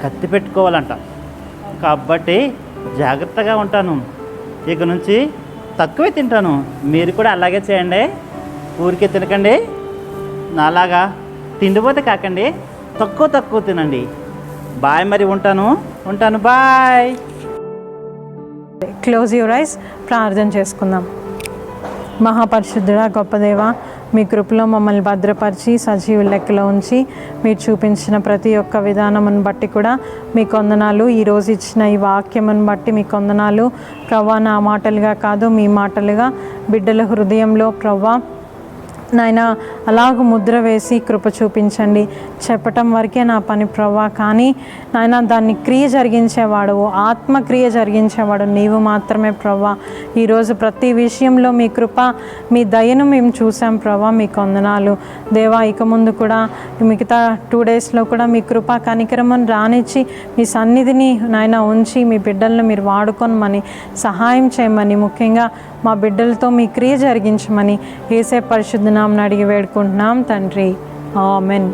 కత్తి పెట్టుకోవాలంట. కాబట్టి జాగ్రత్తగా ఉంటాను. ఇక నుంచి తక్కువే తింటాను. మీరు కూడా అలాగే చేయండి. ఊరికే తినకండి. నాలాగా తిండిపోతే కాకండి, తక్కువ తినండి. బాయ్. మరి ఉంటాను బాయ్. క్లోజ్ యువర్ ఐస్, ప్రార్థన చేసుకుందాం. మహాపరిశుద్ధుడా, గొప్ప దేవ, మీ కృపలో మమ్మల్ని భద్రపరిచి సజీవ లెక్కలో ఉంచి మీరు చూపించిన ప్రతి ఒక్క విధానమును బట్టి కూడా మీ వందనాలు. ఈరోజు ఇచ్చిన ఈ వాక్యమును బట్టి మీ వందనాలు ప్రవ్వా. నా మాటలుగా కాదు, మీ మాటలుగా బిడ్డల హృదయంలో ప్రవ్వా నాయన అలాగ ముద్ర వేసి కృప చూపించండి. చెప్పటం వరకే నా పని ప్రవ్వా, కానీ నాయన దాన్ని క్రియ జరిగించేవాడు, ఆత్మక్రియ జరిగించేవాడు నీవు మాత్రమే ప్రవ్వా. ఈరోజు ప్రతి విషయంలో మీ కృప, మీ దయను మేము చూసాం ప్రవ్వా. మీకు వందనాలు దేవా. ఇక ముందు కూడా మిగతా 2 డేస్లో కూడా మీ కృప కనికరమని రానిచ్చి మీ సన్నిధిని నాయన ఉంచి మీ బిడ్డలను మీరు వాడుకొనమని సహాయం చేయమని, ముఖ్యంగా మా బిడ్డలతో మీ క్రియ జరిగించమని యేసే పరిశుద్ధ నామమున అడిగి వేడుకుంటున్నాం తండ్రి. ఆమెన్.